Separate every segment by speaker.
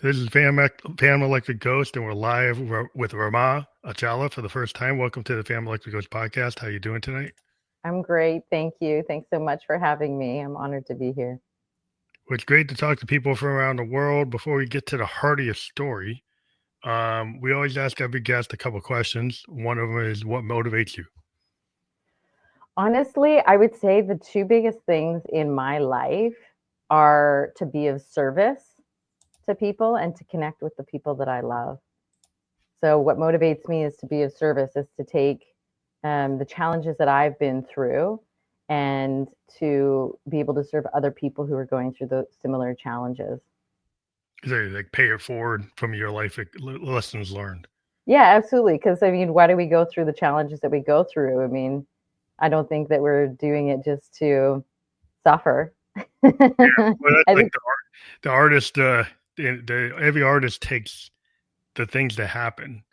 Speaker 1: This is Fam Electric Ghost, and we're live with Rama Achala for the first time. Welcome to the Fam Electric Ghost podcast. How you doing tonight?
Speaker 2: I'm great. Thank you. Thanks so much for having me. I'm honored to be here.
Speaker 1: Well, it's great to talk to people from around the world. Before we get to the heart of your story, we always ask every guest a couple questions. One of them is, what motivates you?
Speaker 2: Honestly, I would say the two biggest things in my life are to be of service to people and to connect with the people that I love. So, what motivates me is to be of service, is to take the challenges that I've been through and to be able to serve other people who are going through those similar challenges.
Speaker 1: Is there like pay it forward from your life lessons learned?
Speaker 2: Yeah, absolutely. Because I mean, why do we go through the challenges that we go through? I mean, I don't think that we're doing it just to suffer.
Speaker 1: Well, that's
Speaker 2: I
Speaker 1: like
Speaker 2: think,
Speaker 1: the artist. Every artist takes the things that happen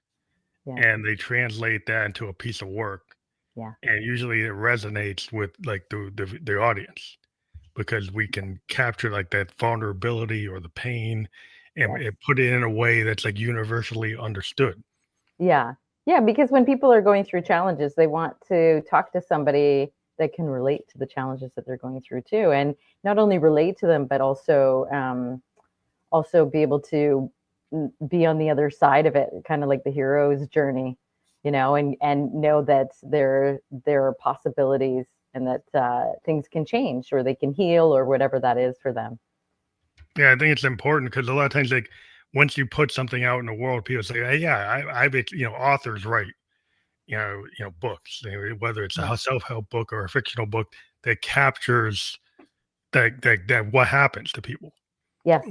Speaker 2: yeah,
Speaker 1: and they translate that into a piece of work,
Speaker 2: yeah,
Speaker 1: and usually it resonates with like the audience because we can capture like that vulnerability or the pain
Speaker 2: yes,
Speaker 1: and put it in a way that's like universally understood.
Speaker 2: yeah, yeah. Because when people are going through challenges, they want to talk to somebody that can relate to the challenges that they're going through too, and not only relate to them, but also be able to be on the other side of it, kind of like the hero's journey, and know that there are possibilities and that things can change or they can heal or whatever that is for them.
Speaker 1: Yeah, I think it's important because a lot of times, like once you put something out in the world, people say, "Hey, yeah, I've authors write books, whether it's
Speaker 2: Yeah.
Speaker 1: a self help book or a fictional book that captures that what happens to people."
Speaker 2: Yes.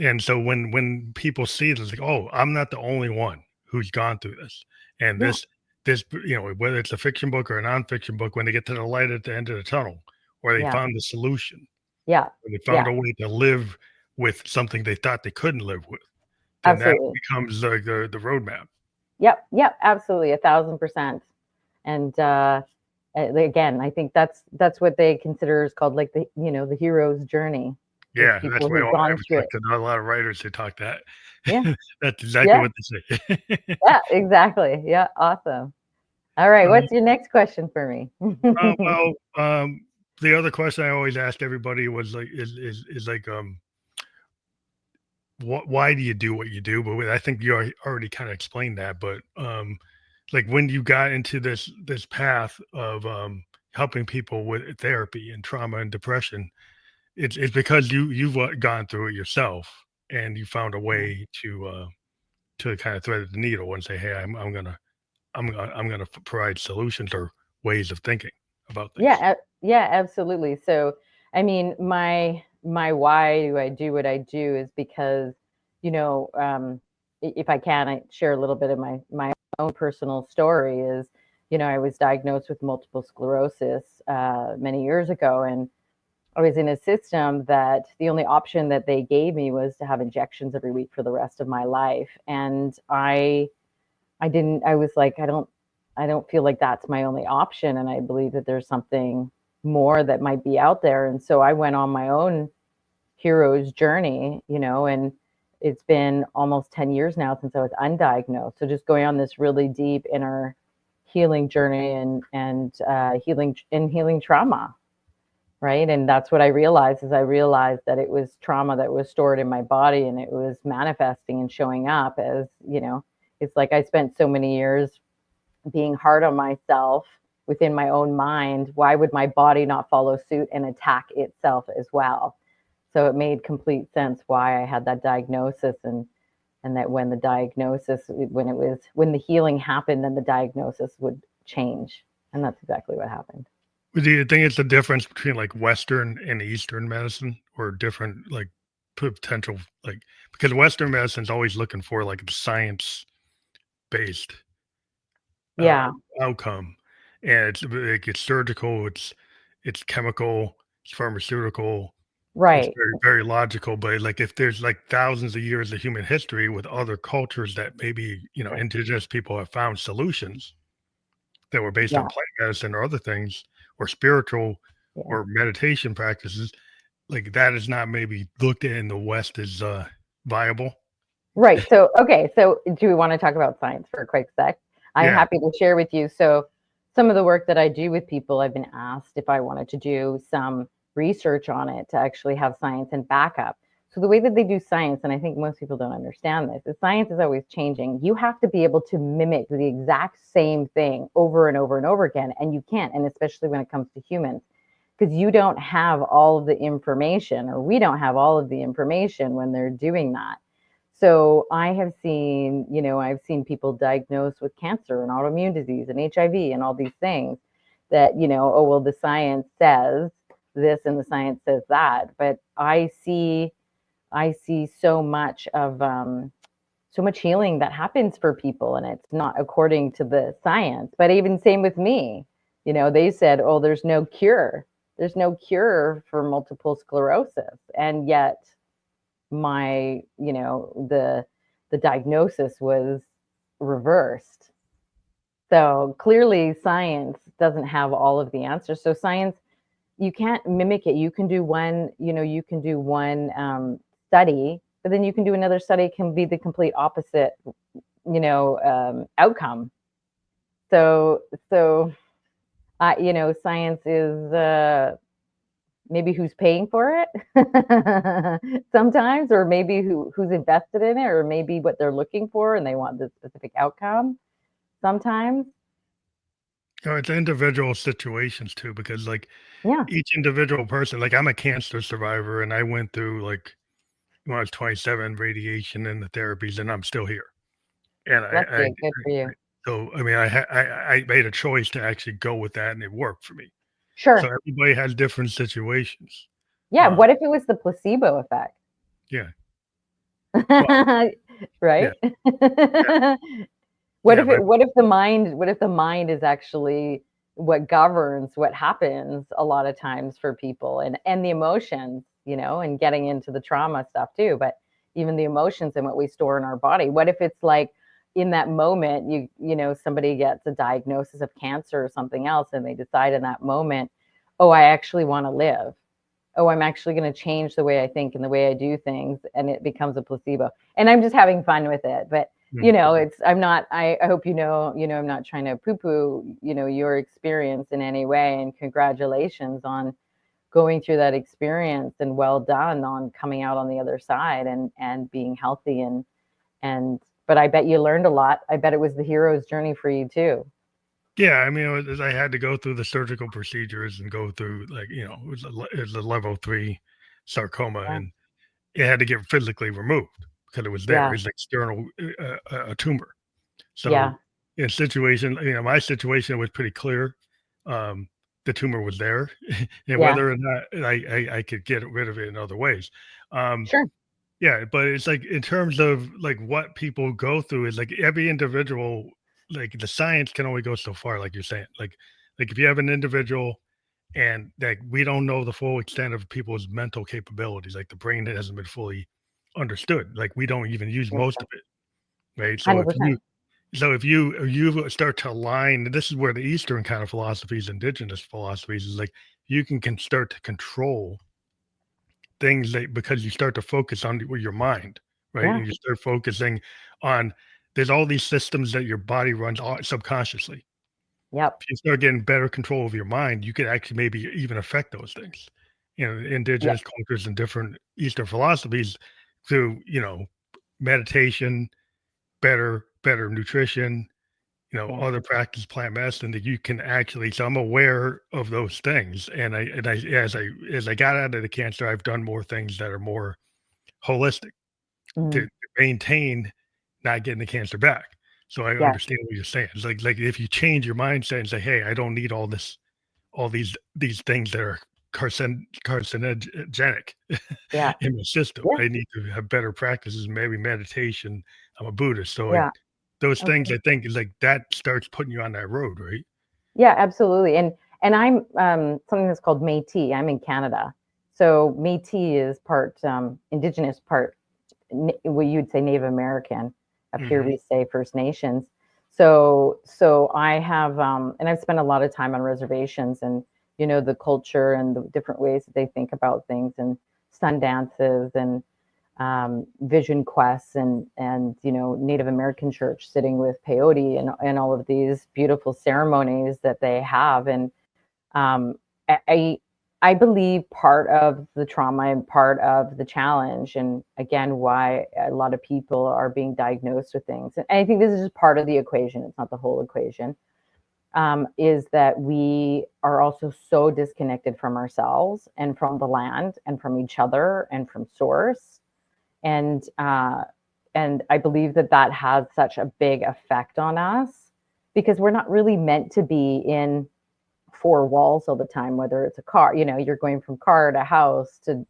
Speaker 1: And so when people see this, like, oh, I'm not the only one who's gone through this, and
Speaker 2: Yeah.
Speaker 1: this whether it's a fiction book or a nonfiction book, when they get to the light at the end of the tunnel, or they
Speaker 2: Yeah.
Speaker 1: found the solution,
Speaker 2: Yeah.
Speaker 1: or they found
Speaker 2: Yeah.
Speaker 1: a way to live with something they thought they couldn't live with, then that
Speaker 2: Absolutely.
Speaker 1: becomes like the roadmap.
Speaker 2: Yep. Yep. Absolutely. 1,000%. And again, I think that's what they consider is called like the hero's journey, is
Speaker 1: Yeah, that's
Speaker 2: people
Speaker 1: why
Speaker 2: who've
Speaker 1: I've
Speaker 2: gone through it.
Speaker 1: talked to a lot of writers who talk that.
Speaker 2: Yeah.
Speaker 1: That's exactly
Speaker 2: Yeah.
Speaker 1: what they say.
Speaker 2: Yeah. Exactly. Yeah. Awesome. All right.
Speaker 1: um,
Speaker 2: What's your next question for me?
Speaker 1: well, the other question I always ask everybody was like, is like, why do you do what you do? But I think you already kind of explained that. But like when you got into this path of helping people with therapy and trauma and depression, it's because you've gone through it yourself and you found a
Speaker 2: Yeah.
Speaker 1: way to kind of thread the needle and say, hey, I'm gonna provide solutions or ways of thinking about
Speaker 2: Yeah,
Speaker 1: things.
Speaker 2: yeah, absolutely. So, I mean, my why do I do what I do is because, you know, if I can, I share a little bit of my own personal story. Is I was diagnosed with multiple sclerosis many years ago, and I was in a system that the only option that they gave me was to have injections every week for the rest of my life, and I didn't I was like, I don't feel like that's my only option, and I believe that there's something more that might be out there. And so I went on my own hero's journey, and it's been almost 10 years now since I was undiagnosed. So just going on this really deep inner healing journey and healing trauma, right? And that's what I realized, is I realized that it was trauma that was stored in my body, and it was manifesting and showing up as, it's like I spent so many years being hard on myself within my own mind. Why would my body not follow suit and attack itself as well? So it made complete sense why I had that diagnosis, and that when the healing happened, then the diagnosis would change. And that's exactly what happened.
Speaker 1: Do you think it's the difference between like Western and Eastern medicine, or different like potential, like, because Western medicine is always looking for like the science based uh,
Speaker 2: Yeah,
Speaker 1: outcome, and it's surgical, it's chemical, it's pharmaceutical, it's
Speaker 2: right.
Speaker 1: very very logical. But like if there's like thousands of years of human history with other cultures that maybe indigenous people have found solutions that were based on
Speaker 2: Yeah,
Speaker 1: plant medicine or other things, or spiritual
Speaker 2: yeah.
Speaker 1: or meditation practices, like that is not maybe looked at in the West as viable.
Speaker 2: Right. So, okay. So, do we want to talk about science for a quick sec? I'm
Speaker 1: Yeah.
Speaker 2: happy to share with you. So, some of the work that I do with people, I've been asked if I wanted to do some research on it to actually have science and backup. So, the way that they do science, and I think most people don't understand this, is science is always changing. You have to be able to mimic the exact same thing over and over and over again, and you can't. And especially when it comes to humans, because you don't have all of the information, or we don't have all of the information when they're doing that. So I have seen, I've seen people diagnosed with cancer and autoimmune disease and HIV and all these things that, oh, well, the science says this and the science says that. But I see so much healing that happens for people, and it's not according to the science. But even same with me, they said, oh, there's no cure. There's no cure for multiple sclerosis. And yet the diagnosis was reversed. So clearly science doesn't have all of the answers. So science, you can't mimic it. You can do one study, but then you can do another study can be the complete opposite, outcome. So science is maybe who's paying for it sometimes, or maybe who's invested in it, or maybe what they're looking for and they want this specific outcome sometimes.
Speaker 1: No, it's individual situations too, because like
Speaker 2: Yeah,
Speaker 1: each individual person, like I'm a cancer survivor and I went through like when I was 27 radiation and the therapies and I'm still here. And
Speaker 2: lucky, good for you.
Speaker 1: so I mean I made a choice to actually go with that and it worked for me. So
Speaker 2: Sure.
Speaker 1: everybody has different situations.
Speaker 2: Yeah,
Speaker 1: Uh
Speaker 2: what if it was the placebo effect?
Speaker 1: yeah. Well, yeah,
Speaker 2: Right.
Speaker 1: yeah,
Speaker 2: What
Speaker 1: yeah,
Speaker 2: if
Speaker 1: but
Speaker 2: the mind is actually what governs what happens a lot of times for people, and the emotions, and getting into the trauma stuff too, but even the emotions and what we store in our body. What if it's like in that moment somebody gets a diagnosis of cancer or something else, and they decide in that moment, oh, I actually want to live. Oh, I'm actually going to change the way I think and the way I do things, and it becomes a placebo. And I'm just having fun with it, but
Speaker 1: mm,
Speaker 2: I'm not. I hope I'm not trying to poo-poo, your experience in any way. And congratulations on going through that experience, and well done on coming out on the other side and being healthy and. But I bet you learned a lot. I bet it was the hero's journey for you too.
Speaker 1: yeah, I mean I had to go through the surgical procedures and go through like, it was a level 3 sarcoma
Speaker 2: Yeah.
Speaker 1: and it had to get physically removed because it was there.
Speaker 2: Yeah.
Speaker 1: It's external a tumor. So
Speaker 2: Yeah.
Speaker 1: in situation, my situation was pretty clear. Um, the tumor was there, and
Speaker 2: Yeah.
Speaker 1: whether or not I could get rid of it in other ways. Um,
Speaker 2: Sure.
Speaker 1: yeah, but it's like in terms of like what people go through is like every individual, like the science can only go so far, like you're saying. Like if you have an individual and that we don't know the full extent of people's mental capabilities, like the brain hasn't been fully understood. Like we don't even use most of it, right?
Speaker 2: 100%.
Speaker 1: So if you start to align, and this is where the Eastern kind of philosophies, indigenous philosophies, is like you can start to control things that because you start to focus on your mind, right?
Speaker 2: Yeah.
Speaker 1: And you start focusing on there's all these systems that your body runs subconsciously.
Speaker 2: Yep.
Speaker 1: If you start getting better control of your mind, you could actually maybe even affect those things.
Speaker 2: Yep.
Speaker 1: Indigenous cultures and different Eastern philosophies through, meditation, better nutrition,
Speaker 2: Yeah.
Speaker 1: other practice plant medicine that you can actually so I'm aware of those things. And I as I got out of the cancer, I've done more things that are more holistic to
Speaker 2: Mhm.
Speaker 1: maintain not getting the cancer back. So I
Speaker 2: Yeah.
Speaker 1: understand what you're saying. It's like if you change your mindset and say, hey, I don't need all these things that are carcinogenic
Speaker 2: Yeah.
Speaker 1: in my system.
Speaker 2: Yeah.
Speaker 1: I need to have better practices, maybe meditation. I'm a Buddhist, so
Speaker 2: Yeah.
Speaker 1: those things
Speaker 2: Okay.
Speaker 1: I think is like that starts putting you on that road, right?
Speaker 2: Yeah, absolutely. And I'm something that's called Métis. I'm in Canada. So Métis is part indigenous, part what you'd say Native American. Up here
Speaker 1: Mhm.
Speaker 2: we say First Nations. So I have and I've spent a lot of time on reservations, and the culture and the different ways that they think about things, and sun dances, and vision quests and Native American church sitting with peyote and all of these beautiful ceremonies that they have. And um, I I believe part of the trauma and part of the challenge, and again, why a lot of people are being diagnosed with things, and I think this is just part of the equation. It's not the whole equation. Is that we are also so disconnected from ourselves and from the land and from each other and from source, and I believe that that has such a big effect on us because we're not really meant to be in four walls all the time, whether it's a car, you're going from car to house to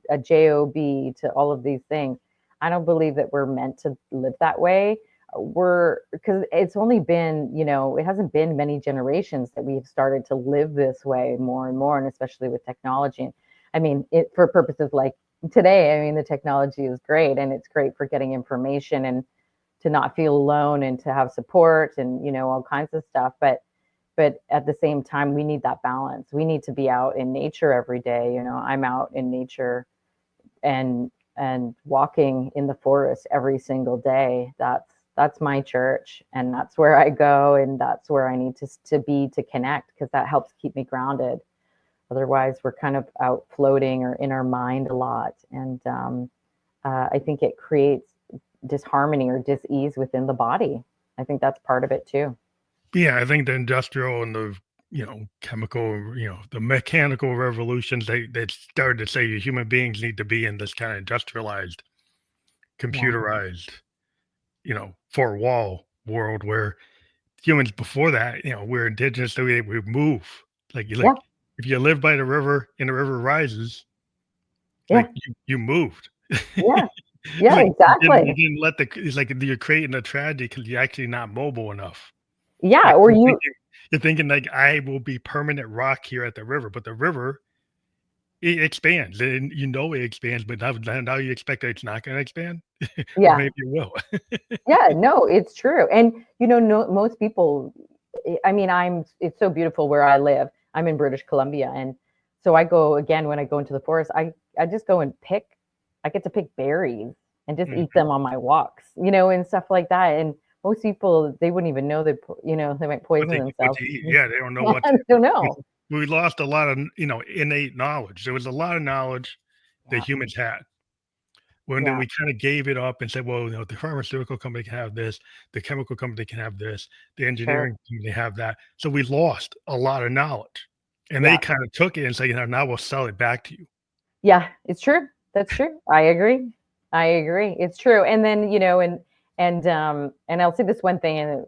Speaker 2: a job to all of these things. I don't believe that we're meant to live that way. We're Because it's only been, it hasn't been many generations that we've started to live this way more and more, and especially with technology. I mean, it for purposes like today, I mean, the technology is great and it's great for getting information and to not feel alone and to have support and all kinds of stuff. But at the same time, we need that balance. We need to be out in nature every day. I'm out in nature and walking in the forest every single day. That's my church, and that's where I go, and that's where I need to be to connect, because that helps keep me grounded. Otherwise, we're kind of out floating or in our mind a lot, and I think it creates disharmony or dis-ease within the body. I think that's part of it too.
Speaker 1: Yeah, I think the industrial and the chemical, the mechanical revolutions, they started to say human beings need to be in this kind of industrialized,
Speaker 2: Yeah.
Speaker 1: computerized, four wall world where humans before that, we're indigenous, so we move.
Speaker 2: Yeah.
Speaker 1: If you live by the river and the river rises,
Speaker 2: Yeah.
Speaker 1: you moved.
Speaker 2: Yeah. Yeah.
Speaker 1: You
Speaker 2: Exactly.
Speaker 1: didn't let it's like you're creating a tragedy because you're actually not mobile enough.
Speaker 2: Yeah.
Speaker 1: Like
Speaker 2: Or you.
Speaker 1: you're thinking like I will be permanent rock here at the river, but the river it expands and it expands, but now you expect that it's not going to expand, or
Speaker 2: Yeah.
Speaker 1: maybe it will.
Speaker 2: Yeah. No, it's true. And no, most people. I mean, It's so beautiful where I live. I'm in British Columbia, and so I go again when I go into the forest. I just go and pick. I get to pick berries and just eat
Speaker 1: Mhm.
Speaker 2: them on my walks, and stuff like that. And most people, they wouldn't even know they might poison
Speaker 1: What
Speaker 2: themselves.
Speaker 1: to eat? Yeah, they don't know what
Speaker 2: I
Speaker 1: to.
Speaker 2: don't know.
Speaker 1: We lost a lot of innate knowledge. There was a lot of knowledge that
Speaker 2: Yeah.
Speaker 1: humans had. When then
Speaker 2: Yeah.
Speaker 1: we kind of gave it up and said, well, the pharmaceutical company can have this, the chemical company can have this, the
Speaker 2: Sure.
Speaker 1: engineering company have that. So we lost a lot of knowledge. And they
Speaker 2: Yeah.
Speaker 1: kind of took it and said, now we'll sell it back to you.
Speaker 2: Yeah, it's true. That's true. I agree. I agree. It's true. And then, and I'll say this one thing, and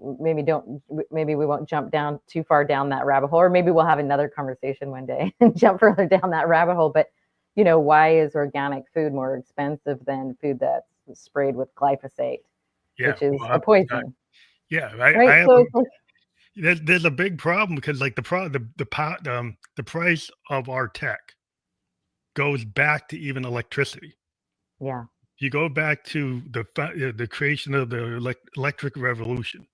Speaker 2: maybe we won't jump down too far down that rabbit hole, or maybe we'll have another conversation one day and jump further down that rabbit hole. But, why is organic food more expensive than food that's sprayed with glyphosate,
Speaker 1: Yeah.
Speaker 2: which is
Speaker 1: Well,
Speaker 2: a poison,
Speaker 1: yeah. I
Speaker 2: right?
Speaker 1: have
Speaker 2: So it's like,
Speaker 1: there's a big problem because like the price of our tech goes back to even electricity.
Speaker 2: yeah,
Speaker 1: You go back to the creation of the electric revolution,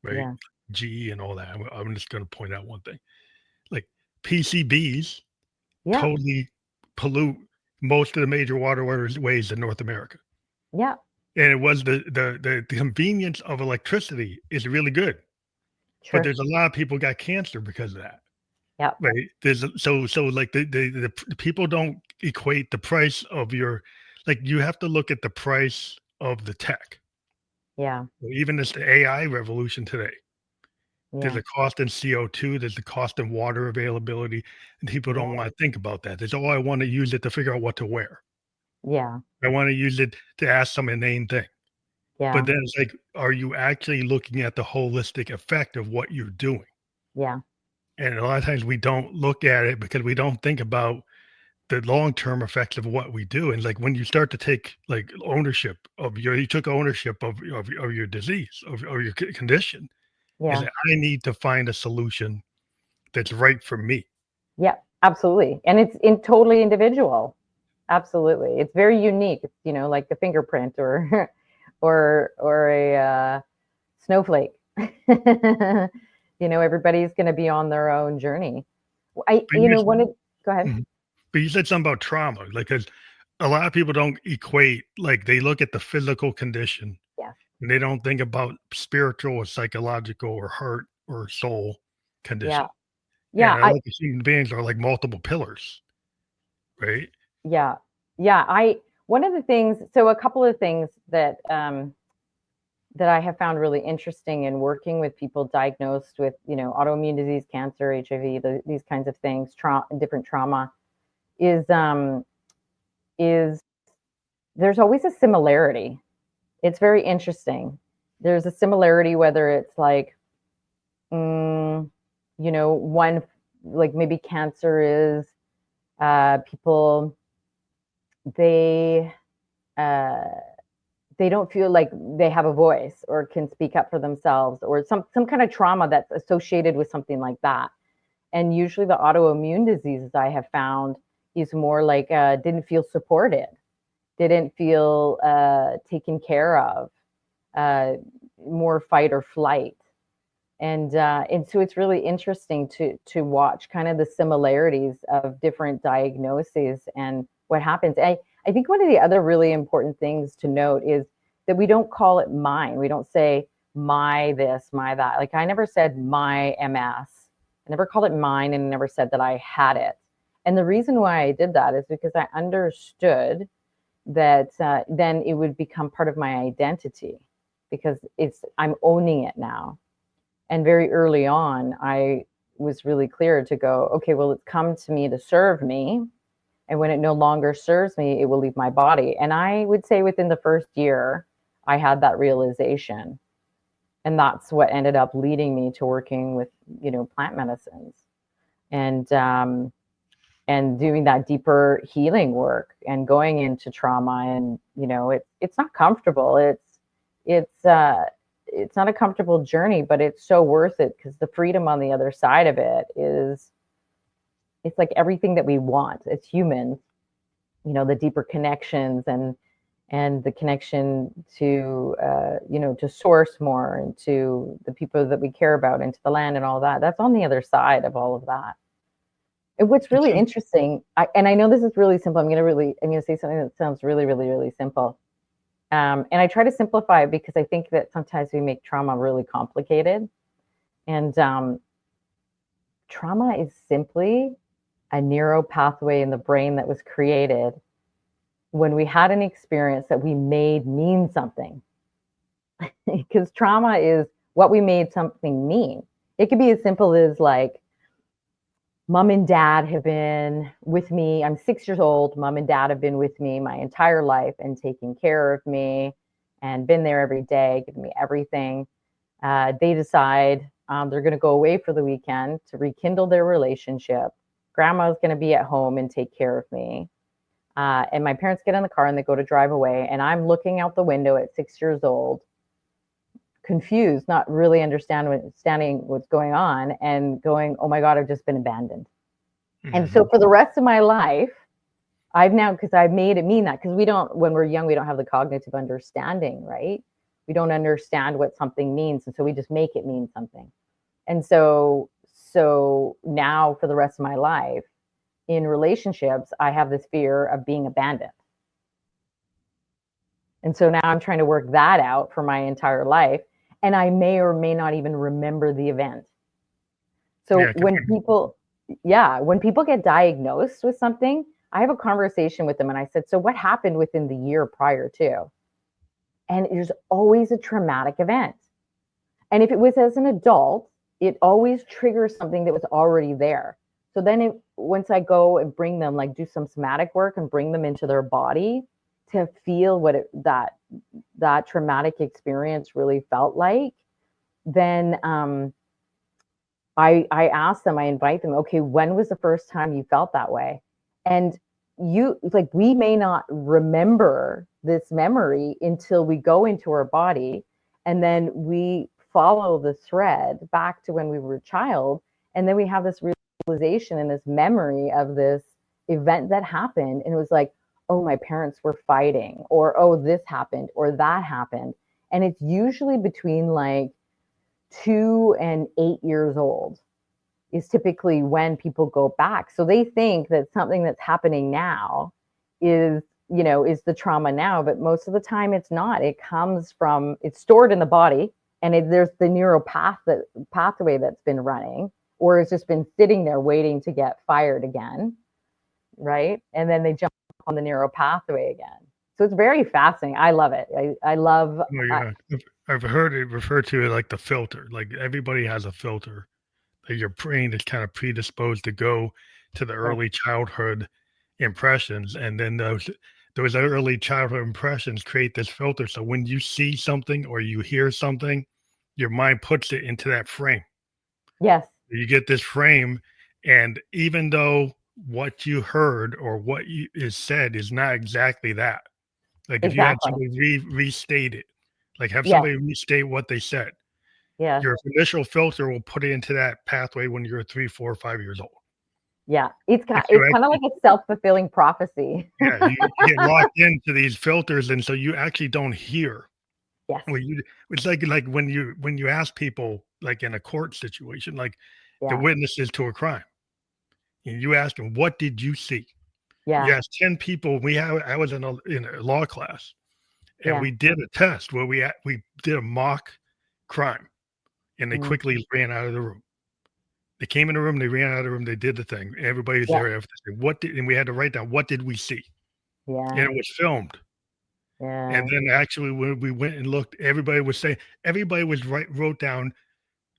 Speaker 1: right?
Speaker 2: yeah,
Speaker 1: GE and all that. I'm just going to point out one thing. Like PCBs
Speaker 2: yeah,
Speaker 1: totally pollute most of the major waterways in North America.
Speaker 2: yeah,
Speaker 1: And it was the convenience of electricity is really good, but
Speaker 2: sure.
Speaker 1: there's a lot of people got cancer because of that.
Speaker 2: Yeah,
Speaker 1: Right. So like the people don't equate the price of your you have to look at the price of the tech.
Speaker 2: yeah,
Speaker 1: Even this the AI revolution today. There's
Speaker 2: yeah,
Speaker 1: a cost in CO2, there's a cost in water availability, and people
Speaker 2: yeah,
Speaker 1: don't want to think about that. It's, "Oh, I wanna use it to figure out what to wear.
Speaker 2: yeah,
Speaker 1: I wanna use it to ask some inane thing." But
Speaker 2: yeah,
Speaker 1: then it's like, are you actually looking at the holistic effect of what you're doing?
Speaker 2: yeah,
Speaker 1: And a lot of times we don't look at it because we don't think about the long-term effects of what we do. And like when you start to take like ownership of you took ownership of your disease, of your condition, is
Speaker 2: yeah.
Speaker 1: that I need to find a solution that's right for me.
Speaker 2: Yeah, absolutely. And it's in totally individual. Absolutely. It's very unique. It's, like a fingerprint or or a snowflake. Everybody's going to be on their own journey. I
Speaker 1: But
Speaker 2: you
Speaker 1: you
Speaker 2: know one of Go ahead.
Speaker 1: Mhm. But you said something about trauma, like 'cause a lot of people don't equate, like, they look at the physical condition
Speaker 2: Yes.
Speaker 1: and they don't think about spiritual or psychological or heart or soul
Speaker 2: Yeah.
Speaker 1: condition.
Speaker 2: Yeah.
Speaker 1: And I look at human beings are like multiple pillars, right?
Speaker 2: Yeah. Yeah. One of the things, so a couple of things that I have found really interesting in working with people diagnosed with, autoimmune disease, cancer, HIV, these kinds of things, different trauma, is is there's always a similarity. It's very interesting. There's a similarity, whether it's like, mm, one, like maybe cancer is people, they uh, they don't feel like they have a voice or can speak up for themselves, or some kind of trauma that's associated with something like that. And usually the autoimmune diseases I have found is more like didn't feel supported, didn't feel taken care of, uh, more fight or flight. And so it's really interesting to watch kind of the similarities of different diagnoses and what happens. I think one of the other really important things to note is that we don't call it mine. We don't say my this, my that. Like I never said my MS. I never called it mine, and I never said that I had it. And the reason why I did that is because I understood that then it would become part of my identity, because I'm owning it now. And very early on, I was really clear to go, okay, well, it's come to me to serve me. And when it no longer serves me, it will leave my body. And I would say within the first year, I had that realization. And that's what ended up leading me to working with, plant medicines and doing that deeper healing work and going into trauma. And, it's not comfortable. It's it's not a comfortable journey, but it's so worth it, because the freedom on the other side of it is, it's like everything that we want as humans, the deeper connections and the connection to to source more, and to the people that we care about, and to the land and all that. That's on the other side of all of that. And what's
Speaker 1: It's
Speaker 2: really interesting, and I know this is really simple. I'm gonna say something that sounds really, really, really simple. And I try to simplify it because I think that sometimes we make trauma really complicated. And trauma is simply a neural pathway in the brain that was created when we had an experience that we made mean something. Because trauma is what we made something mean. It could be as simple as like, mom and dad have been with me. I'm 6 years old. Mom and dad have been with me my entire life and taking care of me and been there every day, giving me everything. They decide they're going to go away for the weekend to rekindle their relationship. Grandma's going to be at home and take care of me. And my parents get in the car and they go to drive away. And I'm looking out the window at 6 years old, confused, not really understanding what's going on, and going, oh my God, I've just been abandoned. And so
Speaker 1: mhm.
Speaker 2: for the rest of my life, I've now, because I've made it mean that, because we don't, when we're young, we don't have the cognitive understanding, right? We don't understand what something means. And so we just make it mean something. And so now for the rest of my life in relationships, I have this fear of being abandoned. And so now I'm trying to work that out for my entire life. And I may or may not even remember the event. So
Speaker 1: Yeah, 'cause
Speaker 2: when people get diagnosed with something, I have a conversation with them and I said, so what happened within the year prior to? And there's always a traumatic event. And if it was as an adult, it always triggers something that was already there. So then once I go and bring them, like do some somatic work and bring them into their body to feel what that traumatic experience really felt like, then I ask them, I invite them, okay, when was the first time you felt that way? And we may not remember this memory until we go into our body, and then we follow the thread back to when we were a child. And then we have this realization and this memory of this event that happened. And it was like, oh, my parents were fighting, or oh, this happened, or that happened. And it's usually between like 2 and 8 years old is typically when people go back. So they think that something that's happening now is is the trauma now, but most of the time it's not. It comes from, it's stored in the body, and there's the pathway that's been running, or it's just been sitting there waiting to get fired again, right? And then they jump on the neural pathway again. So it's very fascinating. I love it. I love.
Speaker 1: Oh, yeah. I've heard it referred to like the filter. Like everybody has a filter. That your brain is kind of predisposed to go to the
Speaker 2: Yeah.
Speaker 1: early childhood impressions, and then those early childhood impressions create this filter. So when you see something or you hear something, your mind puts it into that frame.
Speaker 2: Yes.
Speaker 1: You get this frame, and even though what you heard or is said is not exactly that, like if you had
Speaker 2: Exactly.
Speaker 1: somebody restate it, like have
Speaker 2: Yes.
Speaker 1: somebody restate what they said,
Speaker 2: Yes.
Speaker 1: your initial filter will put it into that pathway when you're 3, 4, 5 years old.
Speaker 2: Yeah. It's
Speaker 1: If
Speaker 2: kind
Speaker 1: you
Speaker 2: it's kind of like
Speaker 1: actually,
Speaker 2: a self-fulfilling prophecy.
Speaker 1: yeah, you get locked into these filters, and so you actually don't hear.
Speaker 2: Yes.
Speaker 1: Well, it's like when you ask people, like in a court situation, like the
Speaker 2: Yeah.
Speaker 1: witnesses to a crime, and you ask them, "What did you see?" You
Speaker 2: Yeah.
Speaker 1: ask 10 people. I was in a law class, and
Speaker 2: Yeah.
Speaker 1: we did a test where we did a mock crime, and they
Speaker 2: Mm.
Speaker 1: quickly ran out of the room. They came in the room, they ran out of the room, they did the thing. Everybody was
Speaker 2: Yeah.
Speaker 1: there after. And we had to write down, what did we see? And
Speaker 2: Yeah.
Speaker 1: it was filmed. And
Speaker 2: Yeah.
Speaker 1: then actually when we went and looked, everybody wrote down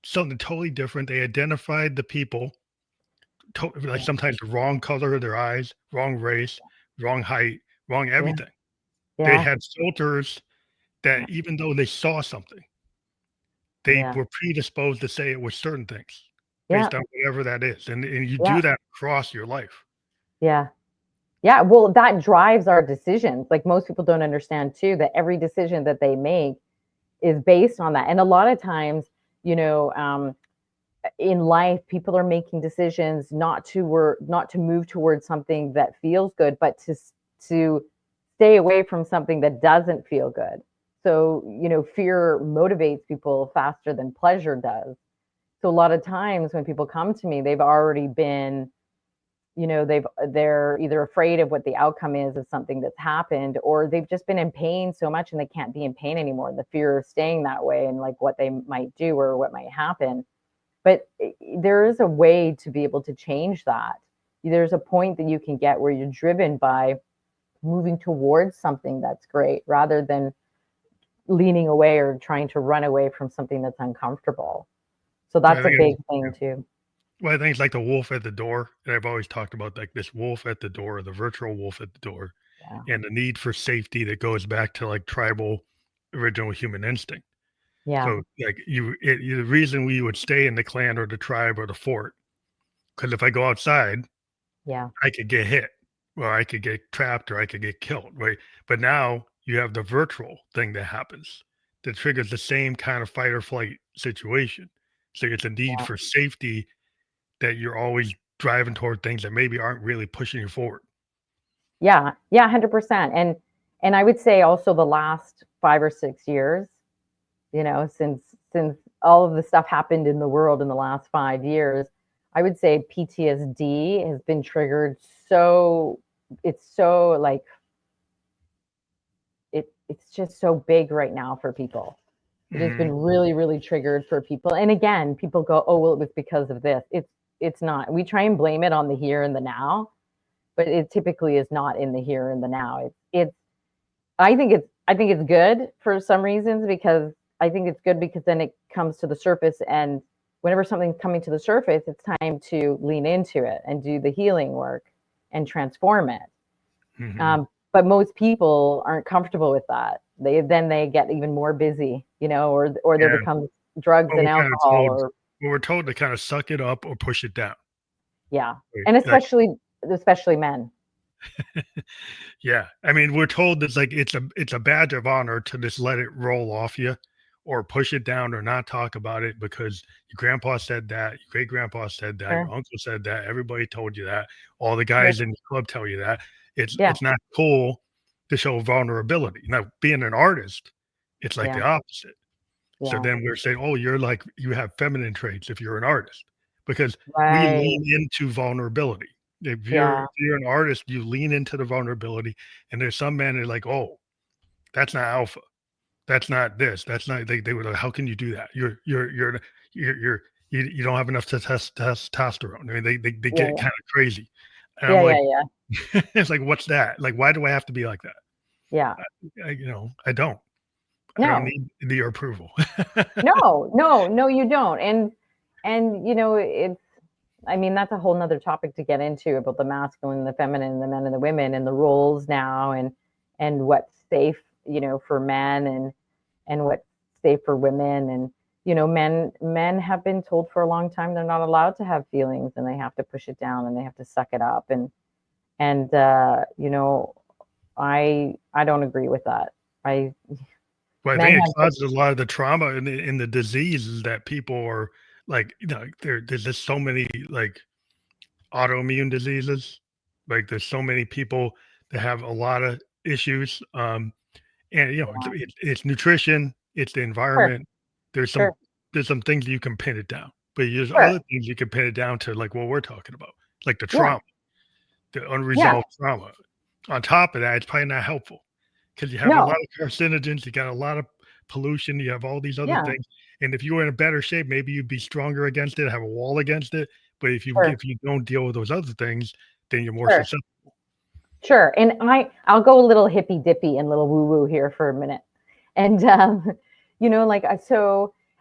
Speaker 1: something totally different. They identified the people, like
Speaker 2: Yeah.
Speaker 1: sometimes the wrong color of their eyes, wrong race, wrong height, wrong
Speaker 2: Yeah.
Speaker 1: everything. They
Speaker 2: Yeah.
Speaker 1: had filters that even though they saw something, they
Speaker 2: Yeah.
Speaker 1: were predisposed to say it was certain things
Speaker 2: Yeah.
Speaker 1: based on whatever that is. And you
Speaker 2: Yeah.
Speaker 1: do that across your life.
Speaker 2: Yeah. Yeah, well, that drives our decisions. Like most people don't understand too that every decision that they make is based on that. And a lot of times, you know, in life, people are making decisions not to move towards something that feels good, but to stay away from something that doesn't feel good. So, fear motivates people faster than pleasure does. So a lot of times when people come to me, they've already been, they're either afraid of what the outcome is of something that's happened, or they've just been in pain so much and they can't be in pain anymore. The fear of staying that way and like what they might do or what might happen. But there is a way to be able to change that. There's a point that you can get where you're driven by moving towards something that's great rather than leaning away or trying to run away from something that's uncomfortable. So
Speaker 1: So I
Speaker 2: that's a
Speaker 1: think
Speaker 2: big thing too.
Speaker 1: well, I think it's like the wolf at the door. And I've always talked about like this wolf at the door, the virtual wolf at the door,
Speaker 2: Yeah.
Speaker 1: and the need for safety that goes back to like tribal original human instinct.
Speaker 2: Yeah.
Speaker 1: So like the reason we would stay in the clan or the tribe or the fort, because if I go outside,
Speaker 2: Yeah.
Speaker 1: I could get hit, or I could get trapped, or I could get killed, right? But now you have the virtual thing that happens that triggers the same kind of fight or flight situation. So it's a need
Speaker 2: Yeah.
Speaker 1: for safety that you're always driving toward things that maybe aren't really pushing you forward.
Speaker 2: Yeah. Yeah. 100%. And I would say also the last 5 or 6 years, since all of the stuff happened in the world in the last 5 years, I would say PTSD has been triggered. So it's so like it's just so big right now for people. It has been
Speaker 1: Mhm.
Speaker 2: really, really triggered for people. And again, people go, "Oh, well, it was because of this." It's not. We try and blame it on the here and the now, but it typically is not in the here and the now. It's I think it's good for some reasons, because I think it's good because then it comes to the surface, and whenever something's coming to the surface, it's time to lean into it and do the healing work and transform it.
Speaker 1: Mhm.
Speaker 2: But most people aren't comfortable with that. They get even more busy, or there
Speaker 1: Yeah.
Speaker 2: becomes drugs
Speaker 1: Well,
Speaker 2: and alcohol, or
Speaker 1: we're told to kind of suck it up or push it down.
Speaker 2: yeah,
Speaker 1: Right?
Speaker 2: and
Speaker 1: Like,
Speaker 2: especially men.
Speaker 1: yeah. I mean, we're told it's like it's a badge of honor to just let it roll off you or push it down or not talk about it because your grandpa said that, your great grandpa said that, your
Speaker 2: Sure.
Speaker 1: uncle said that, everybody told you that, all the
Speaker 2: Yeah.
Speaker 1: guys in the club tell you that.
Speaker 2: Yeah.
Speaker 1: It's not cool to show vulnerability. Now, being an artist, it's like the
Speaker 2: Yeah.
Speaker 1: opposite. So
Speaker 2: Yeah.
Speaker 1: then we're saying, "Oh, you have feminine traits if you're an artist," because we
Speaker 2: Right.
Speaker 1: lean into vulnerability.
Speaker 2: Yeah.
Speaker 1: If you're an artist, you lean into the vulnerability, and there's some men that are like, "Oh, that's not alpha. That's not this. That's not." They were like, "How can you do that? You're you don't have enough testosterone." I mean, they
Speaker 2: Yeah.
Speaker 1: get
Speaker 2: Yeah.
Speaker 1: kinda crazy, and I'm
Speaker 2: Yeah.
Speaker 1: like,
Speaker 2: Yeah. Yeah.
Speaker 1: it's like, "What's that? Like, why do I have to be like that?"
Speaker 2: Yeah.
Speaker 1: I don't. I don't
Speaker 2: No.
Speaker 1: need your approval.
Speaker 2: No. No. No. You don't. And it's. I mean, that's a whole nother topic to get into about the masculine, the feminine, the men and the women, and the roles now, and what's safe, for men, and what's safe for women, and men have been told for a long time they're not allowed to have feelings, and they have to push it down, and they have to suck it up, and I don't agree with that. I
Speaker 1: Well, I
Speaker 2: Men
Speaker 1: think it
Speaker 2: have such.
Speaker 1: causes a lot of the trauma and the diseases that people are like, there's just so many like autoimmune diseases. Like there's so many people that have a lot of issues. And it's nutrition, it's the
Speaker 2: Sure.
Speaker 1: environment. There's some
Speaker 2: Sure.
Speaker 1: there's some things you can pin it down, but there's
Speaker 2: Sure.
Speaker 1: other things you can pin it down to, like what we're talking about, like the
Speaker 2: Yeah.
Speaker 1: trauma, the
Speaker 2: Yeah.
Speaker 1: unresolved trauma. On top of that, it's probably not helpful because you have a lot
Speaker 2: No.
Speaker 1: of carcinogens, you got a lot of pollution, you have all these other
Speaker 2: Yeah.
Speaker 1: things. And if you were in a better shape, maybe you'd be stronger against it, have a wall against it. But
Speaker 2: Sure.
Speaker 1: if you don't deal with those other things, then you're more
Speaker 2: Sure.
Speaker 1: susceptible.
Speaker 2: Sure. And I'll go a little hippy dippy and little woo woo here for a minute. And like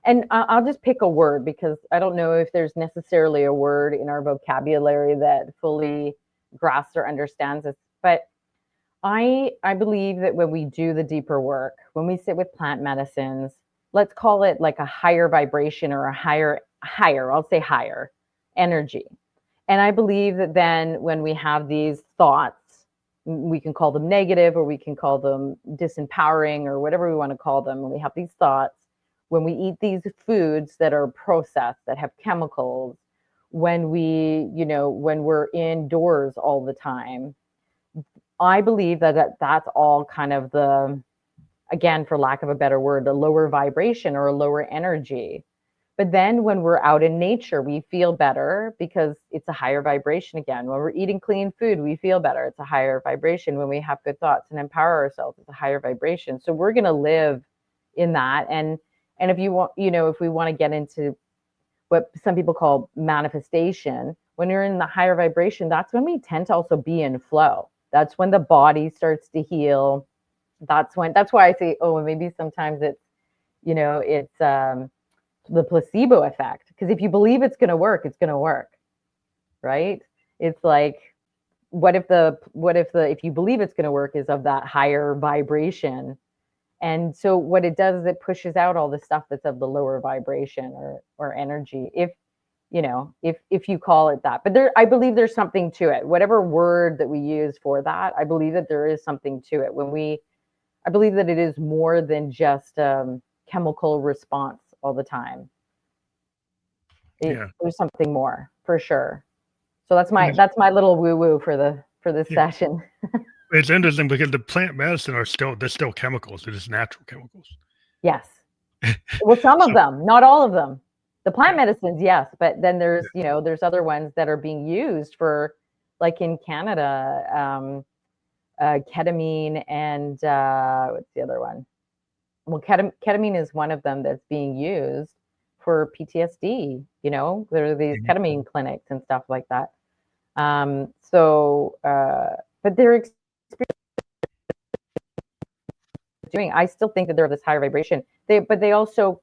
Speaker 2: and I'll just pick a word because I don't know if there's necessarily a word in our vocabulary that fully grasps or understands this. But I believe that when we do the deeper work, when we sit with plant medicines, let's call it like a higher vibration or a higher, I'll say higher energy. And I believe that then when we have these thoughts, we can call them negative or we can call them disempowering or whatever we want to call them. When we have these thoughts, when we eat these foods that are processed, that have chemicals, when we're indoors all the time, I believe that's all kind of again, for lack of a better word, a lower vibration or a lower energy. But then when we're out in nature, we feel better because it's a higher vibration again. When we're eating clean food, we feel better. It's a higher vibration. When we have good thoughts and empower ourselves, it's a higher vibration. So we're going to live in that. And if you want, if we want to get into what some people call manifestation, when you're in the higher vibration, that's when we tend to also be in flow. That's when the body starts to heal. That's why I say, oh, maybe sometimes it's the placebo effect. Because if you believe it's going to work, it's going to work, right? It's like, if you believe it's going to work is of that higher vibration, and so what it does is it pushes out all the stuff that's of the lower vibration or energy, if you call it that. But I believe there's something to it. Whatever word that we use for that, I believe that there is something to it. I believe that it is more than just chemical response all the time.
Speaker 1: Yeah.
Speaker 2: There's something more for sure. So
Speaker 1: And
Speaker 2: that's my little woo woo for this
Speaker 1: yeah,
Speaker 2: session.
Speaker 1: it's interesting because the plant medicine they're still chemicals. They're just natural chemicals.
Speaker 2: Yes. Well, some of
Speaker 1: So
Speaker 2: them, not all of them. The plant
Speaker 1: yeah,
Speaker 2: medicines, yes, but then
Speaker 1: yeah,
Speaker 2: there's other ones that are being used for, like in Canada, ketamine and what's the other one? Well, ketamine is one of them that's being used for PTSD. There are these
Speaker 1: mhm,
Speaker 2: ketamine clinics and stuff like that. But they're doing. I still think that they're this higher vibration. But they also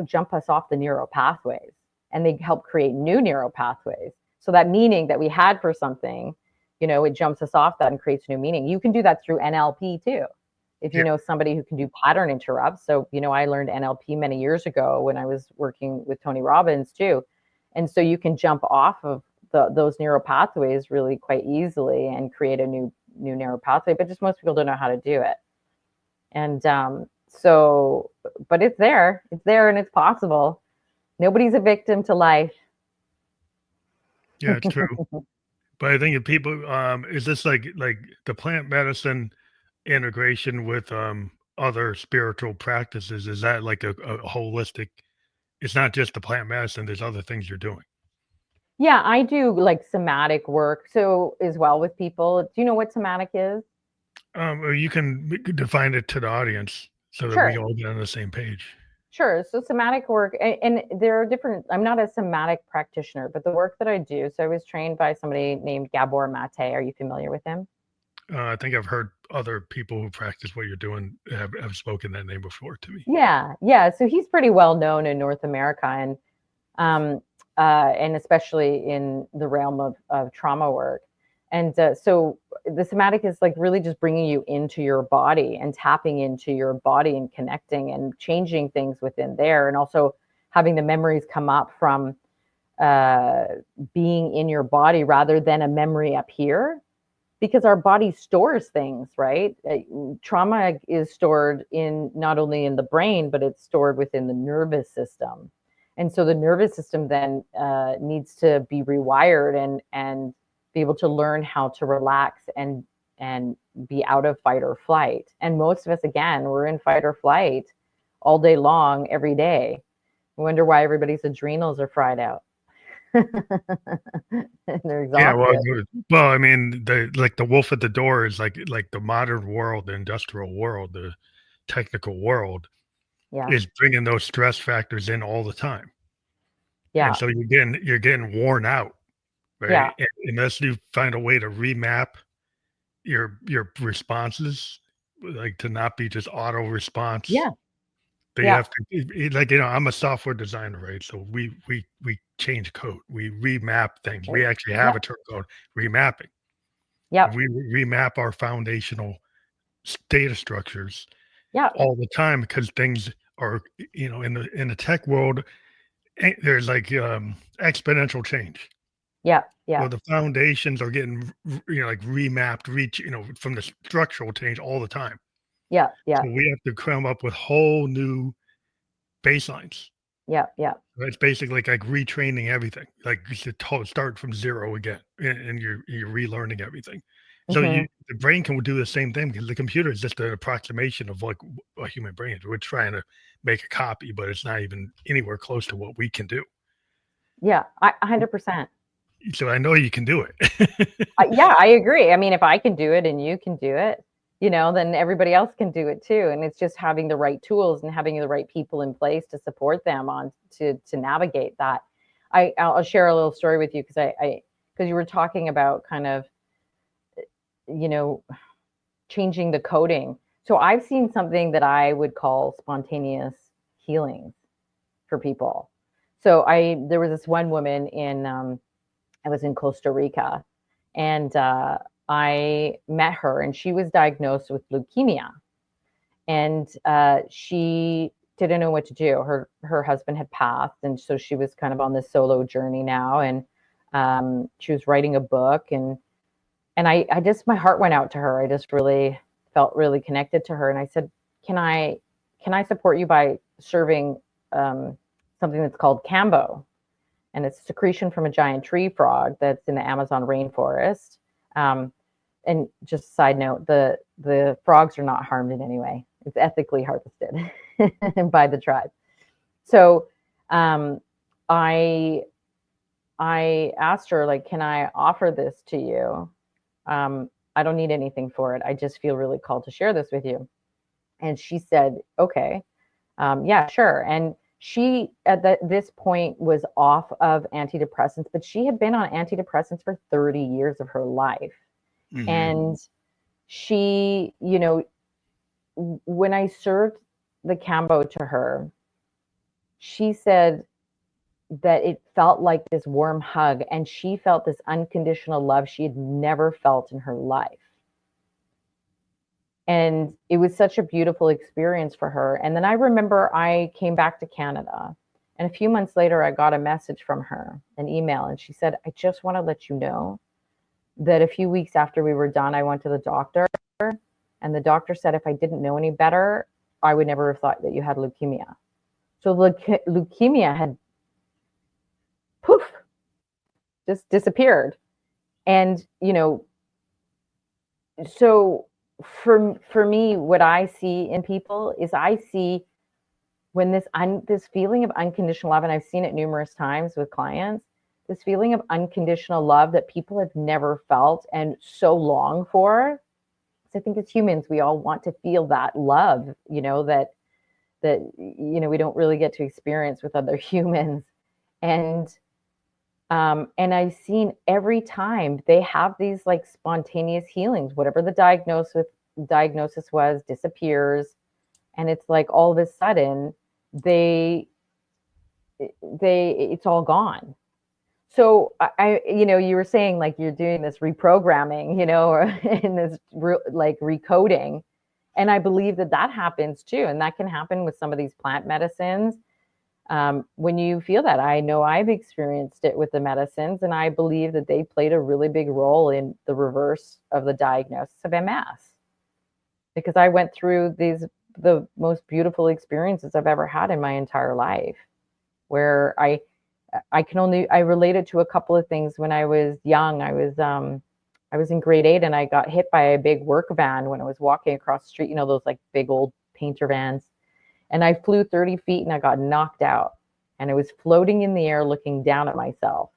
Speaker 2: jump us off the neural pathways, and they help create new neural pathways. So that meaning that we had for something, it jumps us off that and creates new meaning. You can do that through NLP too. If you
Speaker 1: yeah,
Speaker 2: know somebody who can do pattern interrupts. So, I learned NLP many years ago when I was working with Tony Robbins too. And so you can jump off of those neural pathways really quite easily and create a new neural pathway. But just most people don't know how to do it. And but it's there, and it's possible. Nobody's a victim to life.
Speaker 1: yeah. It's true. But I think if people, is this like the plant medicine integration with other spiritual practices? Is that like a holistic? It's not just the plant medicine. There's other things you're doing.
Speaker 2: Yeah, I do like somatic work so as well with people. Do you know what somatic is?
Speaker 1: Or you can define it to the audience so that we
Speaker 2: Sure.
Speaker 1: all get on the same page.
Speaker 2: Sure. So somatic work, and there are different, I'm not a somatic practitioner, but the work that I do, so I was trained by somebody named Gabor Mate. Are you familiar with him?
Speaker 1: I think I've heard other people who practice what you're doing have spoken that name before to me.
Speaker 2: Yeah. Yeah. So he's pretty well known in North America um, and especially in the realm of trauma work. And so the somatic is like really just bringing you into your body and tapping into your body and connecting and changing things within there. And also having the memories come up from uh, being in your body rather than a memory up here, because our body stores things, right? Trauma is stored in not only in the brain, but it's stored within the nervous system. And so the nervous system then needs to be rewired and be able to learn how to relax and be out of fight or flight. And most of us, again, we're in fight or flight all day long, every day. I wonder why everybody's adrenals are fried out. And they're
Speaker 1: Yeah, well,
Speaker 2: exhausted.
Speaker 1: I mean, the wolf at the door is like the modern world, the industrial world, the technical world
Speaker 2: Yeah.
Speaker 1: is bringing those stress factors in all the time, and
Speaker 2: Yeah.
Speaker 1: so you're getting worn out,
Speaker 2: Yeah.
Speaker 1: right? And unless you find a way to remap your responses, like to not be just auto response.
Speaker 2: Yeah.
Speaker 1: They
Speaker 2: Yeah.
Speaker 1: have to like, I'm a software designer, right? So we change code, we remap things. We actually have
Speaker 2: Yep.
Speaker 1: a term called remapping.
Speaker 2: Yep.
Speaker 1: We remap our foundational data structures
Speaker 2: Yep.
Speaker 1: all the time because things are, in the tech world, there's like exponential change.
Speaker 2: Yep.
Speaker 1: So
Speaker 2: Yep.
Speaker 1: the foundations are getting, like remapped, from the structural change all the time.
Speaker 2: Yep.
Speaker 1: So
Speaker 2: Yep.
Speaker 1: we have to come up with whole new baselines.
Speaker 2: Yep. Yep.
Speaker 1: It's basically like retraining everything, like you should start from zero again, and you're relearning everything. So
Speaker 2: Hmm.
Speaker 1: the brain can do the same thing because the computer is just an approximation of like a human brain. We're trying to make a copy, but it's not even anywhere close to what we can do.
Speaker 2: Yeah. 100%.
Speaker 1: So I know you can do it.
Speaker 2: Yeah, I agree. I mean, if I can do it and you can do it, then everybody else can do it too. And it's just having the right tools and having the right people in place to support them on to navigate that. I'll share a little story with you because because you were talking about kind of you know changing the coding. So I've seen something that I would call spontaneous healings for people. So there was this one woman in I was in Costa Rica, and I met her, and she was diagnosed with leukemia, and she didn't know what to do. Her husband had passed, and so she was kind of on this solo journey now, and she was writing a book, and I just my heart went out to her. I just really felt really connected to her, and I said, "Can I support you by serving something that's called Kambo?" And it's secretion from a giant tree frog that's in the Amazon rainforest. Um, and just a side note, the frogs are not harmed in any way. It's ethically harvested by the tribe. So um, I I asked her, like, can I offer this to you? I don't need anything for it. I just feel really called to share this with you. And she said, okay, yeah, sure. And she, at this point, was off of antidepressants, but she had been on antidepressants for 30 years of her life.
Speaker 1: Mhm.
Speaker 2: And she, when I served the Kambo to her, she said that it felt like this warm hug, and she felt this unconditional love she had never felt in her life. And it was such a beautiful experience for her. And then I remember I came back to Canada, and a few months later I got a message from her, an email, and she said, I just want to let you know that a few weeks after we were done, I went to the doctor, and the doctor said if I didn't know any better, I would never have thought that you had leukemia. So leukemia had poof, just disappeared. And so for me, what I see in people is I see when this feeling of unconditional love, and I've seen it numerous times with clients, this feeling of unconditional love that people have never felt and so long for. So I think as humans, we all want to feel that love, that we don't really get to experience with other humans. And and I've seen every time they have these like spontaneous healings, whatever the diagnosis was disappears, and it's like all of a sudden they it's all gone. So you were saying like you're doing this reprogramming, or in this like recoding, and I believe that that happens too, and that can happen with some of these plant medicines. When you feel that, I know I've experienced it with the medicines, and I believe that they played a really big role in the reverse of the diagnosis of MS, because I went through the most beautiful experiences I've ever had in my entire life, where I related to a couple of things. When I was young, I was in grade 8, and I got hit by a big work van when I was walking across the street, those like big old painter vans. And I flew 30 feet and I got knocked out. And I was floating in the air looking down at myself.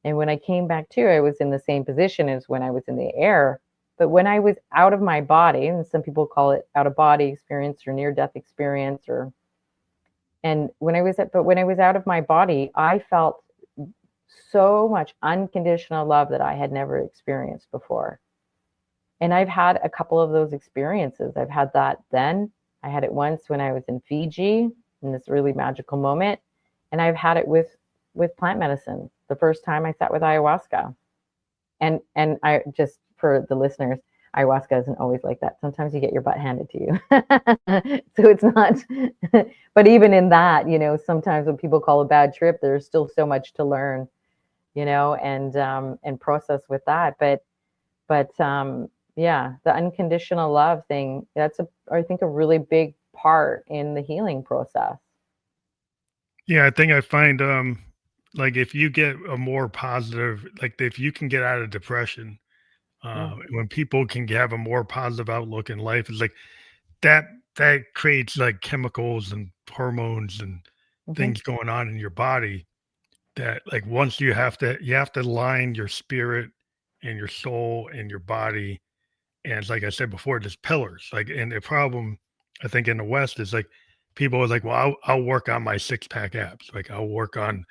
Speaker 2: And when I came back to, I was in the same position as when I was in the air. But when I was out of my body, and some people call it out of body experience or near death experience, when I was out of my body, I felt so much unconditional love that I had never experienced before. And I've had a couple of those experiences. I've had that then. I had it once when I was in Fiji in this really magical moment. And I've had it with plant medicine. The first time I sat with ayahuasca. And I just, for the listeners, ayahuasca isn't always like that. Sometimes you get your butt handed to you. So it's not, but even in that, sometimes when people call a bad trip, there's still so much to learn, and process with that. But yeah, the unconditional love thing, that's I think a really big part in the healing process.
Speaker 1: Yeah, I think I find like if you get a more positive, like if you can get out of depression,
Speaker 2: Yeah.
Speaker 1: when people can have a more positive outlook in life, it's like that creates like chemicals and hormones and
Speaker 2: Hmm.
Speaker 1: things going on in your body that like once you have to align your spirit and your soul and your body. And it's like I said before, there's pillars. Like, and the problem I think in the West is like people are like, well, I'll work on my six pack abs. Like I'll work on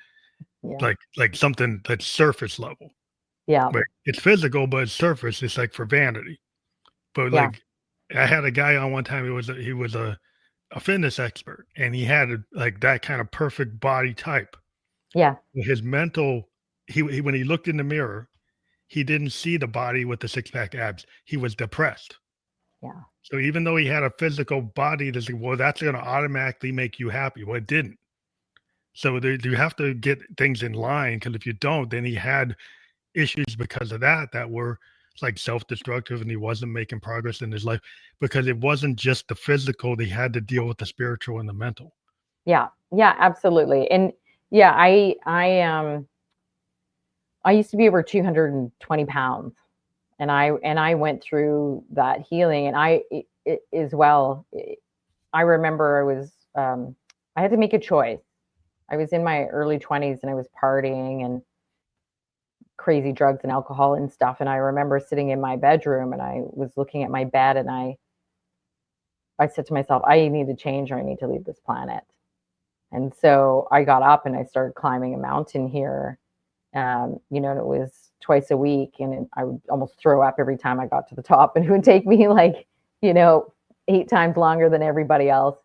Speaker 2: Yeah.
Speaker 1: like something that's surface level.
Speaker 2: Yeah.
Speaker 1: Right. It's physical, but it's surface. It's like for vanity. But
Speaker 2: Yeah.
Speaker 1: like I had a guy on one time. He was a fitness expert, and he had like that kind of perfect body type.
Speaker 2: Yeah.
Speaker 1: His mental, he when he looked in the mirror, he didn't see the body with the six pack abs. He was depressed.
Speaker 2: Yeah.
Speaker 1: So even though he had a physical body, that's like, well, that's going to automatically make you happy. Well, it didn't. So you have to get things in line because if you don't, then he had issues because of that were like self-destructive, and he wasn't making progress in his life because it wasn't just the physical. They had to deal with the spiritual and the mental.
Speaker 2: Yeah. Yeah. Absolutely. And yeah, I used to be over 220 pounds, and I went through that healing, and as well. I remember I had to make a choice. I was in my early 20s, and I was partying and crazy drugs and alcohol and stuff. And I remember sitting in my bedroom, and I was looking at my bed, and I said to myself, I need to change, or I need to leave this planet. And so I got up and I started climbing a mountain here. And it was twice a week, and I would almost throw up every time I got to the top, and it would take me like, 8 times longer than everybody else.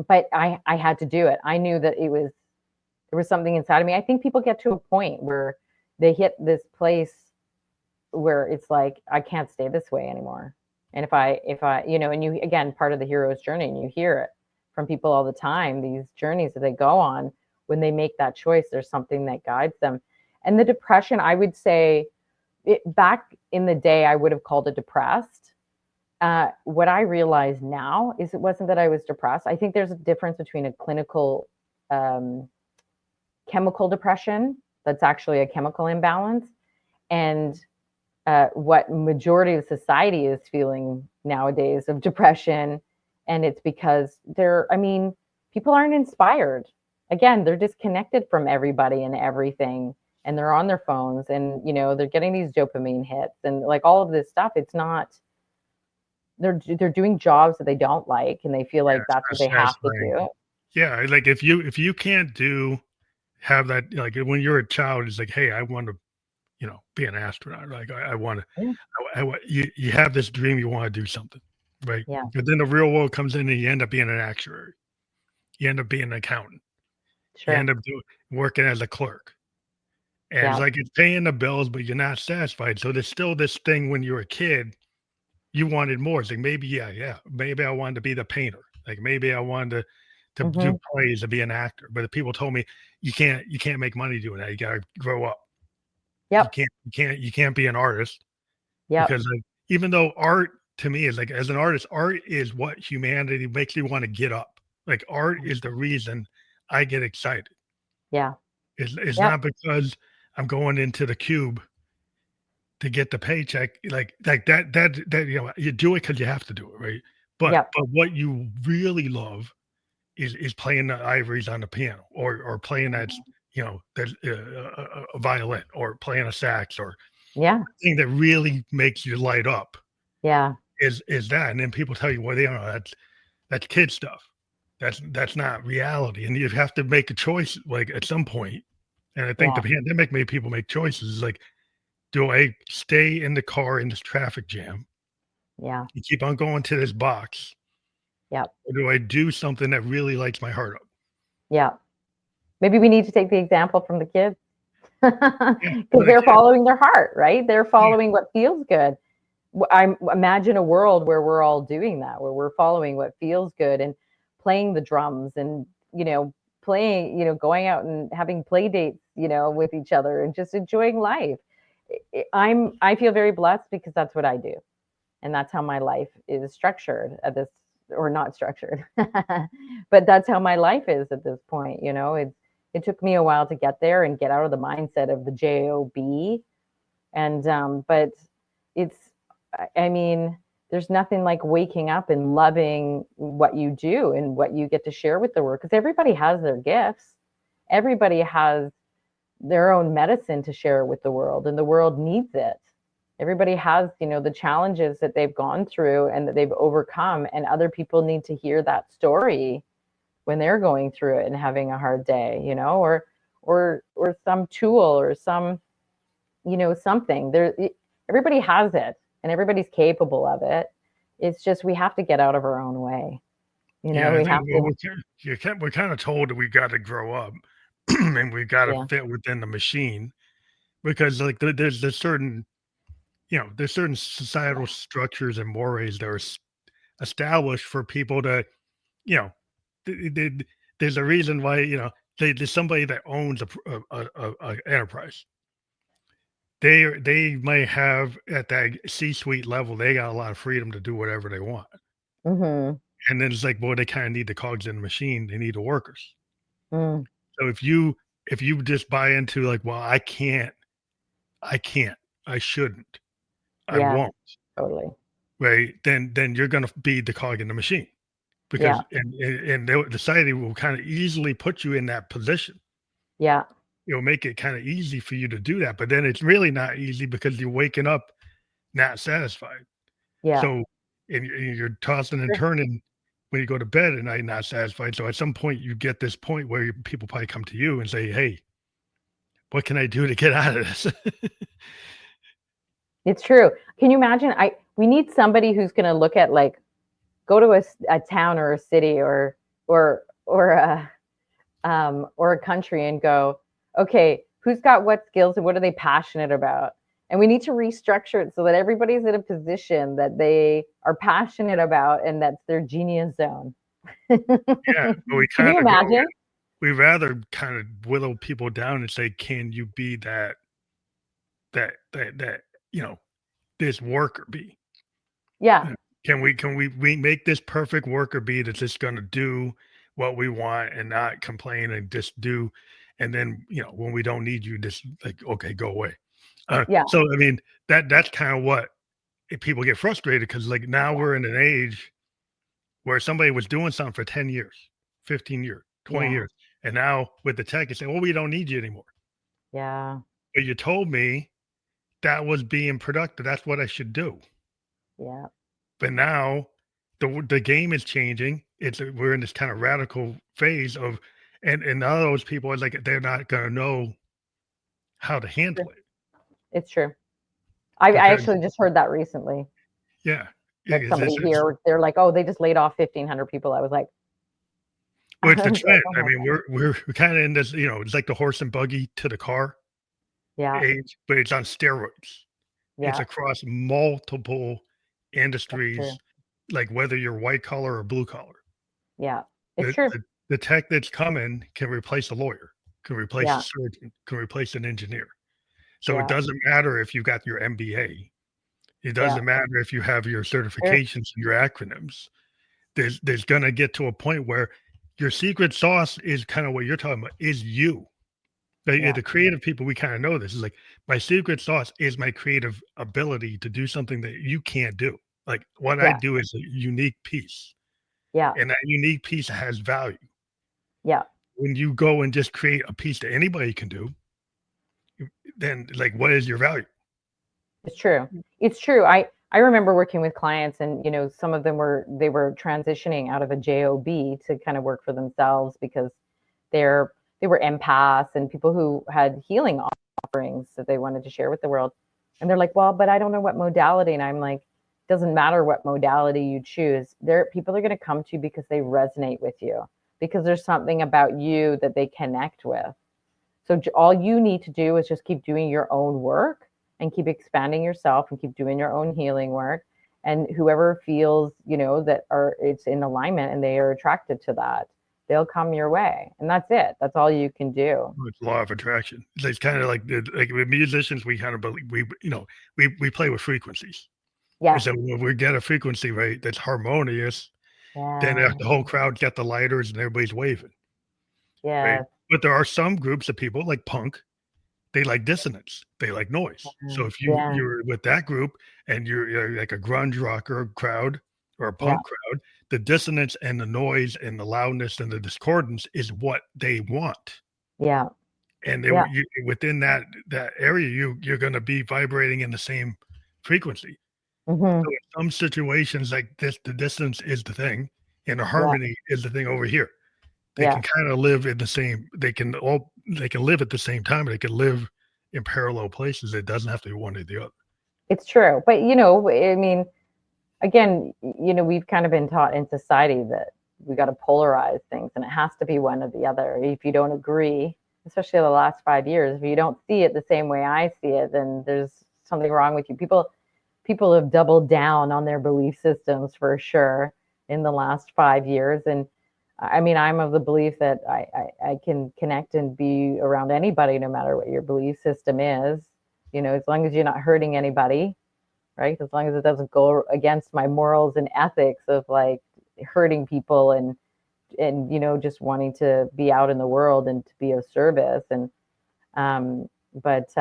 Speaker 2: But I had to do it. I knew that there was something inside of me. I think people get to a point where they hit this place where it's like, I can't stay this way anymore. And if I, and you, again, part of the hero's journey, and you hear it from people all the time, these journeys that they go on, when they make that choice, there's something that guides them. And the depression, I would say, back in the day, I would have called it depressed. What I realize now is it wasn't that I was depressed. I think there's a difference between a clinical chemical depression, that's actually a chemical imbalance, and what majority of society is feeling nowadays of depression. And it's because people aren't inspired. Again, they're disconnected from everybody and everything. and they're on their phones, and they're getting these dopamine hits and like all of this stuff. It's not, they're doing jobs that they don't like, and they feel
Speaker 1: Yeah,
Speaker 2: like
Speaker 1: it's
Speaker 2: that's
Speaker 1: not
Speaker 2: what they have to
Speaker 1: satisfying.
Speaker 2: do.
Speaker 1: Yeah, like if you can't have that, like when you're a child, it's like, hey, I want to, be an astronaut. Like I want to,
Speaker 2: Yeah,
Speaker 1: you have this dream, you want to do something, right?
Speaker 2: yeah,
Speaker 1: But then the real world comes in and you end up being an actuary. You end up being an accountant. You end
Speaker 2: sure.
Speaker 1: up working as a clerk. And it's
Speaker 2: Yeah.
Speaker 1: like it's paying the bills, but you're not satisfied. So there's still this thing when you're a kid, you wanted more. It's like maybe, yeah. Maybe I wanted to be the painter. Like maybe I wanted to do
Speaker 2: Hmm.
Speaker 1: plays to be an actor. But the people told me you can't make money doing that. You gotta grow up. You
Speaker 2: Yep.
Speaker 1: can't you can't be an artist
Speaker 2: Yep.
Speaker 1: because like even though art to me is like as an artist, art is what humanity makes me want to get up. Like art is the reason I get excited.
Speaker 2: Yeah.
Speaker 1: It's
Speaker 2: Yep.
Speaker 1: not because I'm going into the cube to get the paycheck, like that you do it because you have to do it, right? But
Speaker 2: Yep.
Speaker 1: what you really love is playing the ivories on the piano or playing that a violin or playing a sax or
Speaker 2: Yeah.
Speaker 1: thing that really makes you light up
Speaker 2: Yeah.
Speaker 1: is that. And then people tell you, well, that's kid stuff. That's not reality. And you have to make a choice like at some point. And I think the
Speaker 2: Yeah.
Speaker 1: pandemic made people make choices like, do I stay in the car in this traffic jam
Speaker 2: Yeah.
Speaker 1: and keep on going to this box?
Speaker 2: Yep.
Speaker 1: Or do I do something that really lights my heart up?
Speaker 2: Yeah. Maybe we need to take the example from the kids
Speaker 1: Yeah,
Speaker 2: because
Speaker 1: for the
Speaker 2: they're
Speaker 1: kid.
Speaker 2: following their heart, right? They're
Speaker 1: Yeah,
Speaker 2: following what feels good. I imagine a world where we're all doing that, where we're following what feels good and playing the drums and, playing, going out and having play dates, with each other and just enjoying life. I feel very blessed because that's what I do. And that's how my life is structured at this, or not structured, but that's how my life is at this point. It took me a while to get there and get out of the mindset of the job, and but it's, I mean, there's nothing like waking up and loving what you do and what you get to share with the world, because everybody has their gifts, everybody has their own medicine to share with the world, and the world needs it. Everybody has, the challenges that they've gone through and that they've overcome, and other people need to hear that story when they're going through it and having a hard day, or some tool or some, something there. Everybody has it and everybody's capable of it. It's just we have to get out of our own way.
Speaker 1: yeah. I
Speaker 2: We
Speaker 1: think
Speaker 2: have
Speaker 1: well,
Speaker 2: to.
Speaker 1: we're kind of told that we got to grow up and we got to
Speaker 2: Yeah.
Speaker 1: fit within the machine because like there's certain there's certain societal structures and mores that are established for people to you know th- th- there's a reason why there's somebody that owns a enterprise. They may have at that C-suite level, they got a lot of freedom to do whatever they want.
Speaker 2: Mm-hmm.
Speaker 1: And then it's like, boy, they kind of need the cogs in the machine. They need the workers.
Speaker 2: Mm.
Speaker 1: So if you just buy into like, well, I can't, I shouldn't, I
Speaker 2: Yeah.
Speaker 1: won't,
Speaker 2: Totally.
Speaker 1: right? Then you're gonna be the cog in the machine
Speaker 2: Yeah.
Speaker 1: because and the society will kind of easily put you in that position.
Speaker 2: Yeah.
Speaker 1: It'll make it kind of easy for you to do that, but then it's really not easy because you're waking up not satisfied.
Speaker 2: Yeah.
Speaker 1: So and you're tossing and
Speaker 2: Sure.
Speaker 1: turning when you go to bed at night, not satisfied. So at some point, you get this point where people probably come to you and say, "Hey, what can I do to get out of this?"
Speaker 2: It's true. Can you imagine? We need somebody who's going to look at, like, go to a town or a city or a country and go, okay, who's got what skills and what are they passionate about? And we need to restructure it so that everybody's in a position that they are passionate about and that's their genius zone.
Speaker 1: Yeah, but we
Speaker 2: Can
Speaker 1: kind
Speaker 2: you
Speaker 1: of go.
Speaker 2: imagine?
Speaker 1: We rather kind of whittle people down and say, "Can you be that this worker bee?
Speaker 2: Yeah.
Speaker 1: Can we make this perfect worker bee that's just going to do what we want and not complain and just do, and then when we don't need you, just like okay, go away."
Speaker 2: Yeah.
Speaker 1: So I mean that's kind of what people get frustrated because like now
Speaker 2: Yeah.
Speaker 1: we're in an age where somebody was doing something for 10 years, 15 years, 20
Speaker 2: Yeah.
Speaker 1: years, and now with the tech, it's saying, "Well, we don't need you anymore."
Speaker 2: Yeah.
Speaker 1: but you told me that was being productive. That's what I should do.
Speaker 2: Yeah.
Speaker 1: But now the game is changing. We're in this kind of radical phase of, and now those people are like they're not gonna know how to handle it
Speaker 2: It's true. I
Speaker 1: because
Speaker 2: actually just heard that recently.
Speaker 1: yeah, yeah,
Speaker 2: That somebody
Speaker 1: it's
Speaker 2: here, they're like, oh, they just laid off 1,500 people. I was like,
Speaker 1: well,
Speaker 2: I
Speaker 1: it's the
Speaker 2: was like,
Speaker 1: trend.
Speaker 2: oh
Speaker 1: I
Speaker 2: my
Speaker 1: mean,
Speaker 2: God.
Speaker 1: we're kind of in this, it's like the horse and buggy to the car
Speaker 2: Yeah.
Speaker 1: age, but it's on steroids. It's
Speaker 2: Yeah.
Speaker 1: across multiple
Speaker 2: That's true.
Speaker 1: industries, like whether you're white collar or blue collar.
Speaker 2: Yeah. It's
Speaker 1: The
Speaker 2: true.
Speaker 1: the the tech that's coming can replace a lawyer, can replace a
Speaker 2: Yeah.
Speaker 1: surgeon, can replace an engineer. So it
Speaker 2: Yeah.
Speaker 1: doesn't matter if you got your MBA. It
Speaker 2: Yeah.
Speaker 1: doesn't matter if you have your
Speaker 2: Sure.
Speaker 1: certifications and your acronyms. There's gonna get to a point where your secret sauce is kind of what you're talking about, is you.
Speaker 2: Yeah.
Speaker 1: The creative people, we kind of know this. Is like my secret sauce is my creative ability to do something that you can't do. Like what I
Speaker 2: Yeah.
Speaker 1: do is a unique piece,
Speaker 2: Yeah.
Speaker 1: and that unique piece has value.
Speaker 2: Yeah.
Speaker 1: When you go and just create a piece that anybody can do, then like what is your value?
Speaker 2: It's true. It's true. I remember working with clients, and some of them were transitioning out of a job to kind of work for themselves because they were empaths and people who had healing offerings that they wanted to share with the world. And they're like, well, but I don't know what modality. And I'm like, doesn't matter what modality you choose. There, people are going to come to you because they resonate with you, because there's something about you that they connect with. So all you need to do is just keep doing your own work and keep expanding yourself and keep doing your own healing work. And whoever feels, that it's in alignment and they are attracted to that, they'll come your way. And that's it. That's all you can do.
Speaker 1: It's law of attraction. It's kind of like with musicians, we kind of believe we play with frequencies. And
Speaker 2: Yeah.
Speaker 1: so when we get a frequency right that's harmonious, then
Speaker 2: Yeah.
Speaker 1: the whole crowd got the lighters and everybody's waving, right?
Speaker 2: Yes.
Speaker 1: But there are some groups of people like punk, they like dissonance, they like noise. So if
Speaker 2: Yeah.
Speaker 1: you're with that group and you're like a grunge rocker crowd or a
Speaker 2: Yeah.
Speaker 1: punk crowd, the dissonance and the noise and the loudness and the discordance is what they want.
Speaker 2: Yeah.
Speaker 1: And
Speaker 2: Yeah.
Speaker 1: within that area, you're going to be vibrating in the same frequency.
Speaker 2: Hmm.
Speaker 1: So in some situations like this, the distance is the thing, and the
Speaker 2: Yeah.
Speaker 1: harmony is the thing over here. They can
Speaker 2: Yeah.
Speaker 1: kind of live in the same. They can live at the same time. They can live in parallel places. It doesn't have to be one or the other.
Speaker 2: It's true. But, I mean, again, we've kind of been taught in society that we got to polarize things and it has to be one or the other. If you don't agree, especially the last 5 years, if you don't see it the same way I see it, then there's something wrong with you. People have doubled down on their belief systems for sure in the last 5 years. And I mean, I'm of the belief that I can connect and be around anybody, no matter what your belief system is, as long as you're not hurting anybody, right? As long as it doesn't go against my morals and ethics of like hurting people and just wanting to be out in the world and to be of service. And but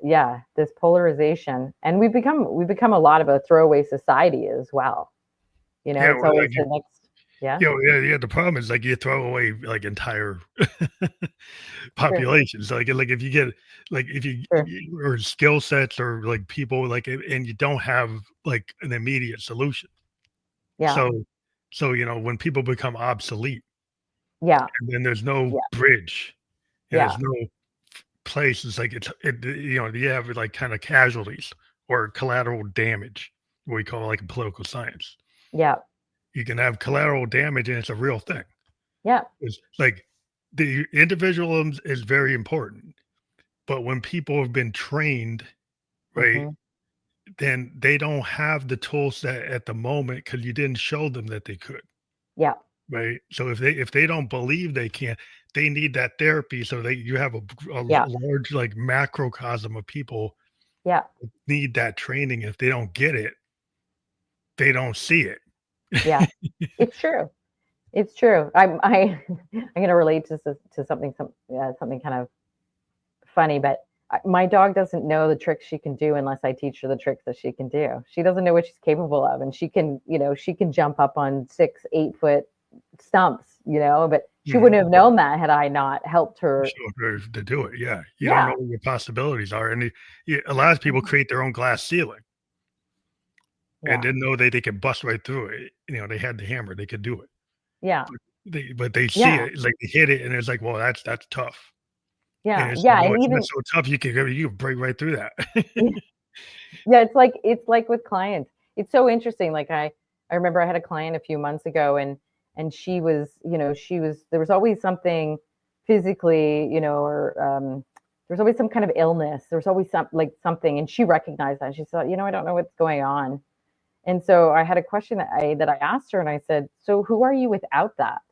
Speaker 2: yeah, this polarization, and we've become a lot of a throwaway society as well.
Speaker 1: Yeah,
Speaker 2: It's
Speaker 1: well,
Speaker 2: always
Speaker 1: like
Speaker 2: the next. Yeah.
Speaker 1: yeah. The problem is like you throw away like entire
Speaker 2: Sure.
Speaker 1: populations. Like if you get like if
Speaker 2: Sure.
Speaker 1: or skill sets or like people like and you don't have like an immediate solution.
Speaker 2: Yeah.
Speaker 1: So when people become obsolete,
Speaker 2: Yeah.
Speaker 1: and then there's no
Speaker 2: Yeah.
Speaker 1: bridge and
Speaker 2: Yeah.
Speaker 1: there's no place. It's like you have like kind of casualties or collateral damage, what we call like in political science.
Speaker 2: Yeah.
Speaker 1: You can have collateral damage and it's a real thing.
Speaker 2: Yeah.
Speaker 1: It's like the individualism is very important, but when people have been trained, right,
Speaker 2: Hmm.
Speaker 1: then they don't have the tool set at the moment because you didn't show them that they could,
Speaker 2: Yeah.
Speaker 1: right? So if they don't believe they can, they need that therapy. So you have a
Speaker 2: Yeah.
Speaker 1: large like macrocosm of people
Speaker 2: Yeah.
Speaker 1: need that training. If they don't get it, they don't see it.
Speaker 2: Yeah. It's true. It's true. I'm going to relate to something kind of funny, but my dog doesn't know the tricks she can do unless I teach her the tricks that she can do. She doesn't know what she's capable of, and she can jump up on 6, 8 foot stumps, but she wouldn't have known that had I not helped her.
Speaker 1: Sure, to do it, yeah. You don't
Speaker 2: Yeah.
Speaker 1: know what your possibilities are, and a lot of people
Speaker 2: Mhm.
Speaker 1: create their own glass ceiling and
Speaker 2: Yeah.
Speaker 1: didn't know they could bust right through it. They had the hammer, they could do it.
Speaker 2: Yeah.
Speaker 1: But they see
Speaker 2: Yeah.
Speaker 1: it, like, they hit it, and it's like, "Well, that's tough." And
Speaker 2: Yeah.
Speaker 1: it's like,
Speaker 2: Yeah.
Speaker 1: "No,
Speaker 2: And
Speaker 1: it's not
Speaker 2: even,
Speaker 1: so tough, you can break right through that."
Speaker 2: yeah, it's like with clients. It's so interesting. Like I remember I had a client a few months ago, and she was, there was always something physically, or there was always some kind of illness. There was always something, and she recognized that. She thought, I don't know what's going on. And so I had a question that I asked her, and I said, "So who are you without that?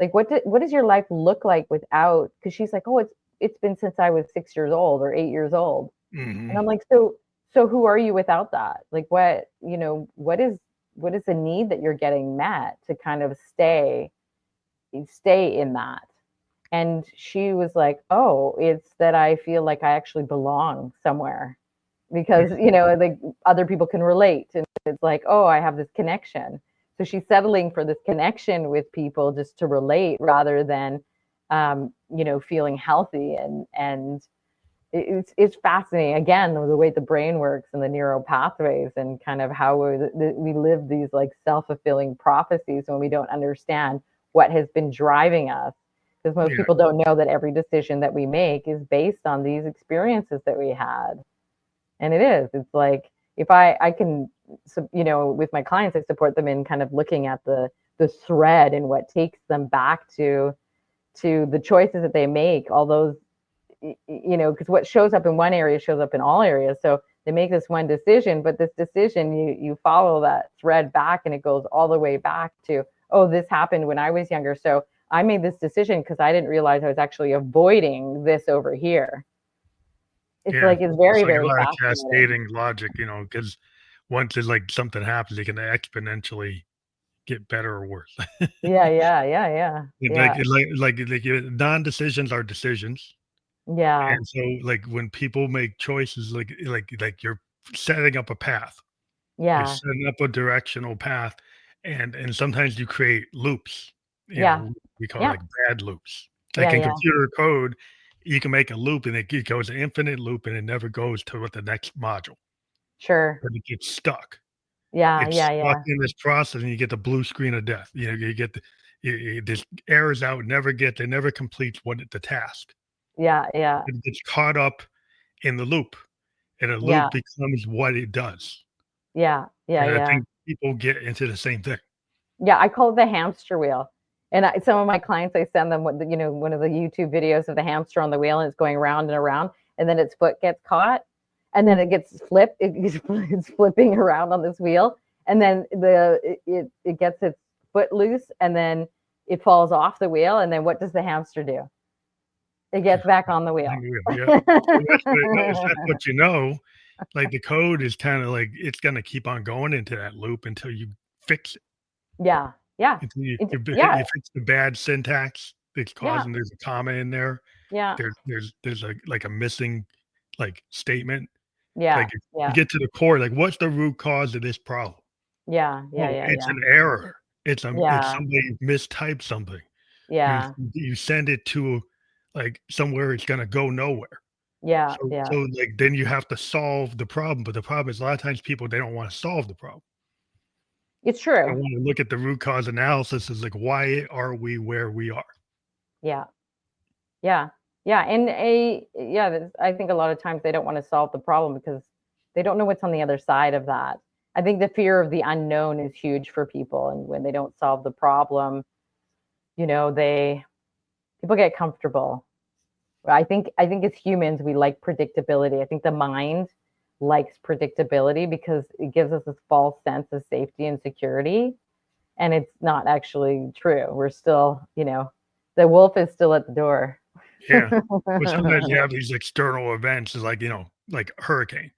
Speaker 2: Like what does your life look like without?" Because she's like, "Oh, it's been since I was 6 years old or 8 years old." And
Speaker 1: Mhm.
Speaker 2: I'm like, so who are you without that? Like what is the need that you're getting met to kind of stay in that? And she was like, "Oh, it's that I feel like I actually belong somewhere because, like other people can relate." And it's like, "Oh, I have this connection." So she's settling for this connection with people just to relate rather than feeling healthy and it's fascinating again the way the brain works and the neural pathways and kind of how we live these like self-fulfilling prophecies when we don't understand what has been driving us, because most
Speaker 1: Yeah,
Speaker 2: people don't know that every decision that we make is based on these experiences that we had. And it's like if I can, with my clients I support them in kind of looking at the thread and what takes them back to the choices that they make, all those, because what shows up in one area shows up in all areas. So they make this one decision, but this decision, you follow that thread back and it goes all the way back to, oh, this happened when I was younger. So I made this decision because I didn't realize I was actually avoiding this over here. It's
Speaker 1: yeah.
Speaker 2: like, it's
Speaker 1: It's
Speaker 2: very,
Speaker 1: like a
Speaker 2: very
Speaker 1: lot of
Speaker 2: fascinating.
Speaker 1: cascading logic, because once it's like something happens, it can exponentially get better or worse.
Speaker 2: Yeah, yeah, yeah, yeah,
Speaker 1: It's like
Speaker 2: yeah,
Speaker 1: it's non-decisions are decisions.
Speaker 2: yeah,
Speaker 1: And so, like, when people make choices, like you're setting up a path, you're
Speaker 2: yeah,
Speaker 1: setting up a directional path, and sometimes you create loops,
Speaker 2: yeah,
Speaker 1: we call it,
Speaker 2: yeah,
Speaker 1: like, bad loops. Like,
Speaker 2: yeah,
Speaker 1: in
Speaker 2: yeah,
Speaker 1: computer code, you can make a loop, and it goes an infinite loop, and it never goes to what the next module,
Speaker 2: sure,
Speaker 1: but it gets stuck.
Speaker 2: yeah,
Speaker 1: It's
Speaker 2: yeah,
Speaker 1: stuck
Speaker 2: yeah,
Speaker 1: in this process, and you get the blue screen of death. You get this errors out, it never completes the task.
Speaker 2: yeah, yeah,
Speaker 1: It gets caught up in the loop, and a
Speaker 2: yeah,
Speaker 1: loop becomes what it does.
Speaker 2: yeah, yeah,
Speaker 1: And I
Speaker 2: yeah.
Speaker 1: think people get into the same thing.
Speaker 2: Yeah, I call it the hamster wheel. And some of my clients, I send them one of the YouTube videos of the hamster on the wheel and it's going around and around, and then its foot gets caught, and then it gets flipped. It's flipping around on this wheel, and then it gets its foot loose, and then it falls off the wheel. And then what does the hamster do? It gets back on the wheel.
Speaker 1: Yeah. And that's what it knows. That's what you know. Like, the code is kinda like it's gonna keep on going into that loop until you fix it,
Speaker 2: Yeah, yeah,
Speaker 1: until you
Speaker 2: it,
Speaker 1: you
Speaker 2: yeah,
Speaker 1: you fix the bad syntax that's
Speaker 2: yeah,
Speaker 1: causing there's a comma in there.
Speaker 2: yeah,
Speaker 1: There's, like, a missing, like, statement.
Speaker 2: yeah,
Speaker 1: Like, you
Speaker 2: yeah,
Speaker 1: get to the core, like, what's the root cause of this problem?
Speaker 2: yeah, yeah,
Speaker 1: Oh,
Speaker 2: yeah,
Speaker 1: it's
Speaker 2: yeah,
Speaker 1: an error. It's
Speaker 2: yeah,
Speaker 1: somebody mistyped something. You
Speaker 2: yeah,
Speaker 1: you send it to, like, somewhere it's gonna go nowhere.
Speaker 2: yeah,
Speaker 1: So,
Speaker 2: yeah.
Speaker 1: like, then you have to solve the problem, but the problem is a lot of times people, they don't wanna solve the problem.
Speaker 2: It's
Speaker 1: They
Speaker 2: true.
Speaker 1: wanna look at the root cause analysis is like, why are we where we are?
Speaker 2: Yeah. Yeah. Yeah. And I think a lot of times they don't want to solve the problem because they don't know what's on the other side of that. I think the fear of the unknown is huge for people. And when they don't solve the problem, they people get comfortable. I think as humans, we like predictability. I think the mind likes predictability because it gives us this false sense of safety and security. And it's not actually true. We're still, the wolf is still at the door.
Speaker 1: Yeah. But sometimes you have these external events, it's like, like a hurricane.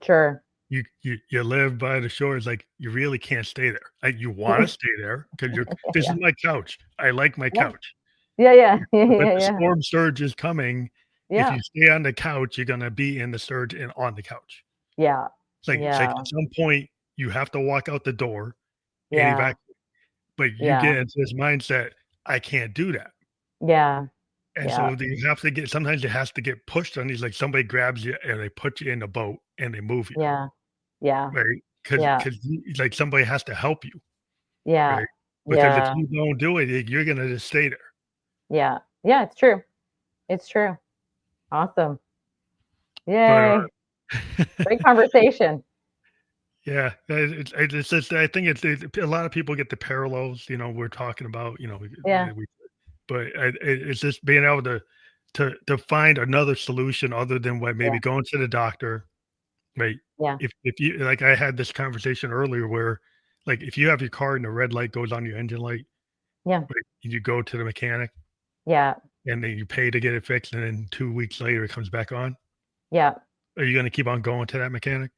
Speaker 2: Sure.
Speaker 1: You live by the shore, it's like, you really can't stay there. Like, you wanna stay there because 'cause "This is
Speaker 2: Yeah.
Speaker 1: my couch. I like my
Speaker 2: Yeah.
Speaker 1: couch."
Speaker 2: Yeah. Yeah. Yeah.
Speaker 1: But
Speaker 2: Yeah.
Speaker 1: the
Speaker 2: Yeah.
Speaker 1: storm surge is coming. If
Speaker 2: Yeah.
Speaker 1: you stay on the couch, you're gonna be in the surge and on the couch.
Speaker 2: Yeah.
Speaker 1: It's like
Speaker 2: Yeah.
Speaker 1: at some point, you have to walk out the door and
Speaker 2: Yeah.
Speaker 1: evacuate, but you get
Speaker 2: Yeah.
Speaker 1: into this mindset, I can't do that.
Speaker 2: Yeah.
Speaker 1: And
Speaker 2: Yeah.
Speaker 1: so you have to get sometimes it has to get pushed on these, like somebody grabs you and they put you in a boat and they move you,
Speaker 2: Yeah. Yeah.
Speaker 1: right?
Speaker 2: Yeah.
Speaker 1: Because like somebody has to help you,
Speaker 2: Yeah.
Speaker 1: right? Because if
Speaker 2: Yeah.
Speaker 1: you don't do it, you're gonna just stay there.
Speaker 2: Yeah. Yeah. It's true. It's true. Awesome.
Speaker 1: But
Speaker 2: Yay. Great conversation.
Speaker 1: yeah, it's just I think a lot of people get the parallels. We're talking about.
Speaker 2: Yeah.
Speaker 1: But it's just being able to find another solution other than what
Speaker 2: Yeah.
Speaker 1: maybe going to the doctor, right?
Speaker 2: Yeah.
Speaker 1: If you like, I had this conversation earlier where, like, if you have your car and the red light goes on your engine light,
Speaker 2: Yeah.
Speaker 1: right, you go to the mechanic
Speaker 2: Yeah.
Speaker 1: and then you pay to get it fixed, and then 2 weeks later it comes back on.
Speaker 2: Yeah.
Speaker 1: Are you going to keep on going to that mechanic,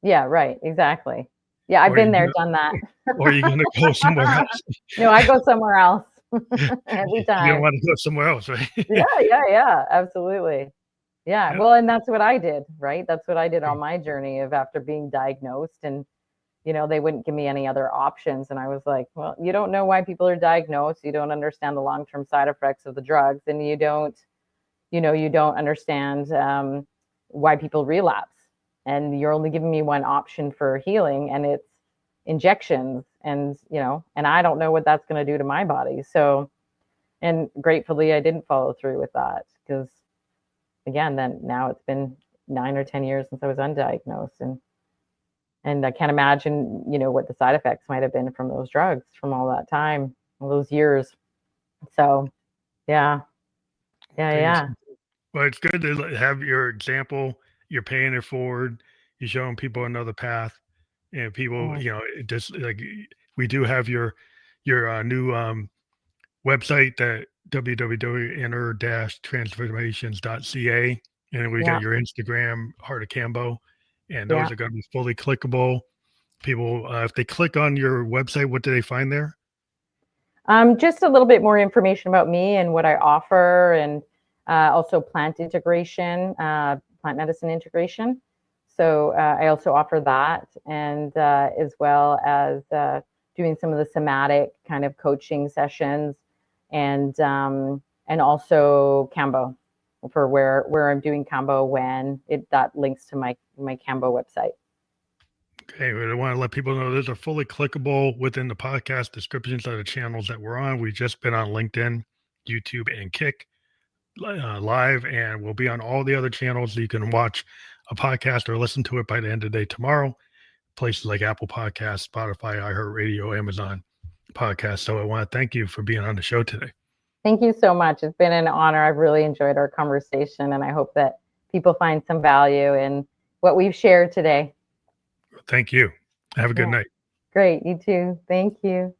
Speaker 2: Yeah. Right. Exactly. Yeah. I've
Speaker 1: or are
Speaker 2: been
Speaker 1: you
Speaker 2: there,
Speaker 1: gonna,
Speaker 2: done that.
Speaker 1: or are you going to go somewhere else?
Speaker 2: No, I go somewhere else every
Speaker 1: You don't
Speaker 2: time.
Speaker 1: want to go somewhere else, right?
Speaker 2: Yeah. Yeah. Yeah. Absolutely. Yeah.
Speaker 1: Yeah.
Speaker 2: Well, and that's what I did, right? That's what I did on my journey of after being diagnosed, and they wouldn't give me any other options. And I was like, well, you don't know why people are diagnosed. You don't understand the long-term side effects of the drugs. And you don't understand why people relapse. And you're only giving me one option for healing, and it's injections. And I don't know what that's going to do to my body. So, and gratefully, I didn't follow through with that because, again, then now it's been 9 or 10 years since I was undiagnosed. And I can't imagine, what the side effects might have been from those drugs from all that time, all those years. So, yeah, yeah,
Speaker 1: Things.
Speaker 2: yeah,
Speaker 1: Well, it's good to have your example. You're paying it forward. You're showing people another path, and people,
Speaker 2: yeah,
Speaker 1: it just like we do have your new website, that www.inner-transformations.ca, and then we got
Speaker 2: yeah,
Speaker 1: your Instagram, Heart of Kambo, and
Speaker 2: yeah.
Speaker 1: those are going to be fully clickable. People, if they click on your website, what do they find there?
Speaker 2: Just a little bit more information about me and what I offer, and also plant integration, plant medicine integration. So I also offer that, and as well as doing some of the somatic kind of coaching sessions, and also Kambo for where I'm doing Kambo when that links to my Kambo website.
Speaker 1: Okay, I want to let people know those are fully clickable within the podcast descriptions of the channels that we're on. We've just been on LinkedIn, YouTube, and Kick live, and we'll be on all the other channels. You can watch a podcast or listen to it by the end of the day tomorrow. Places like Apple Podcasts, Spotify, iHeartRadio, Amazon Podcasts. So I want to thank you for being on the show today.
Speaker 2: Thank you so much. It's been an honor. I've really enjoyed our conversation, and I hope that people find some value in what we've shared today.
Speaker 1: Thank you. Have a good
Speaker 2: Yeah,
Speaker 1: night.
Speaker 2: great. You too. Thank you.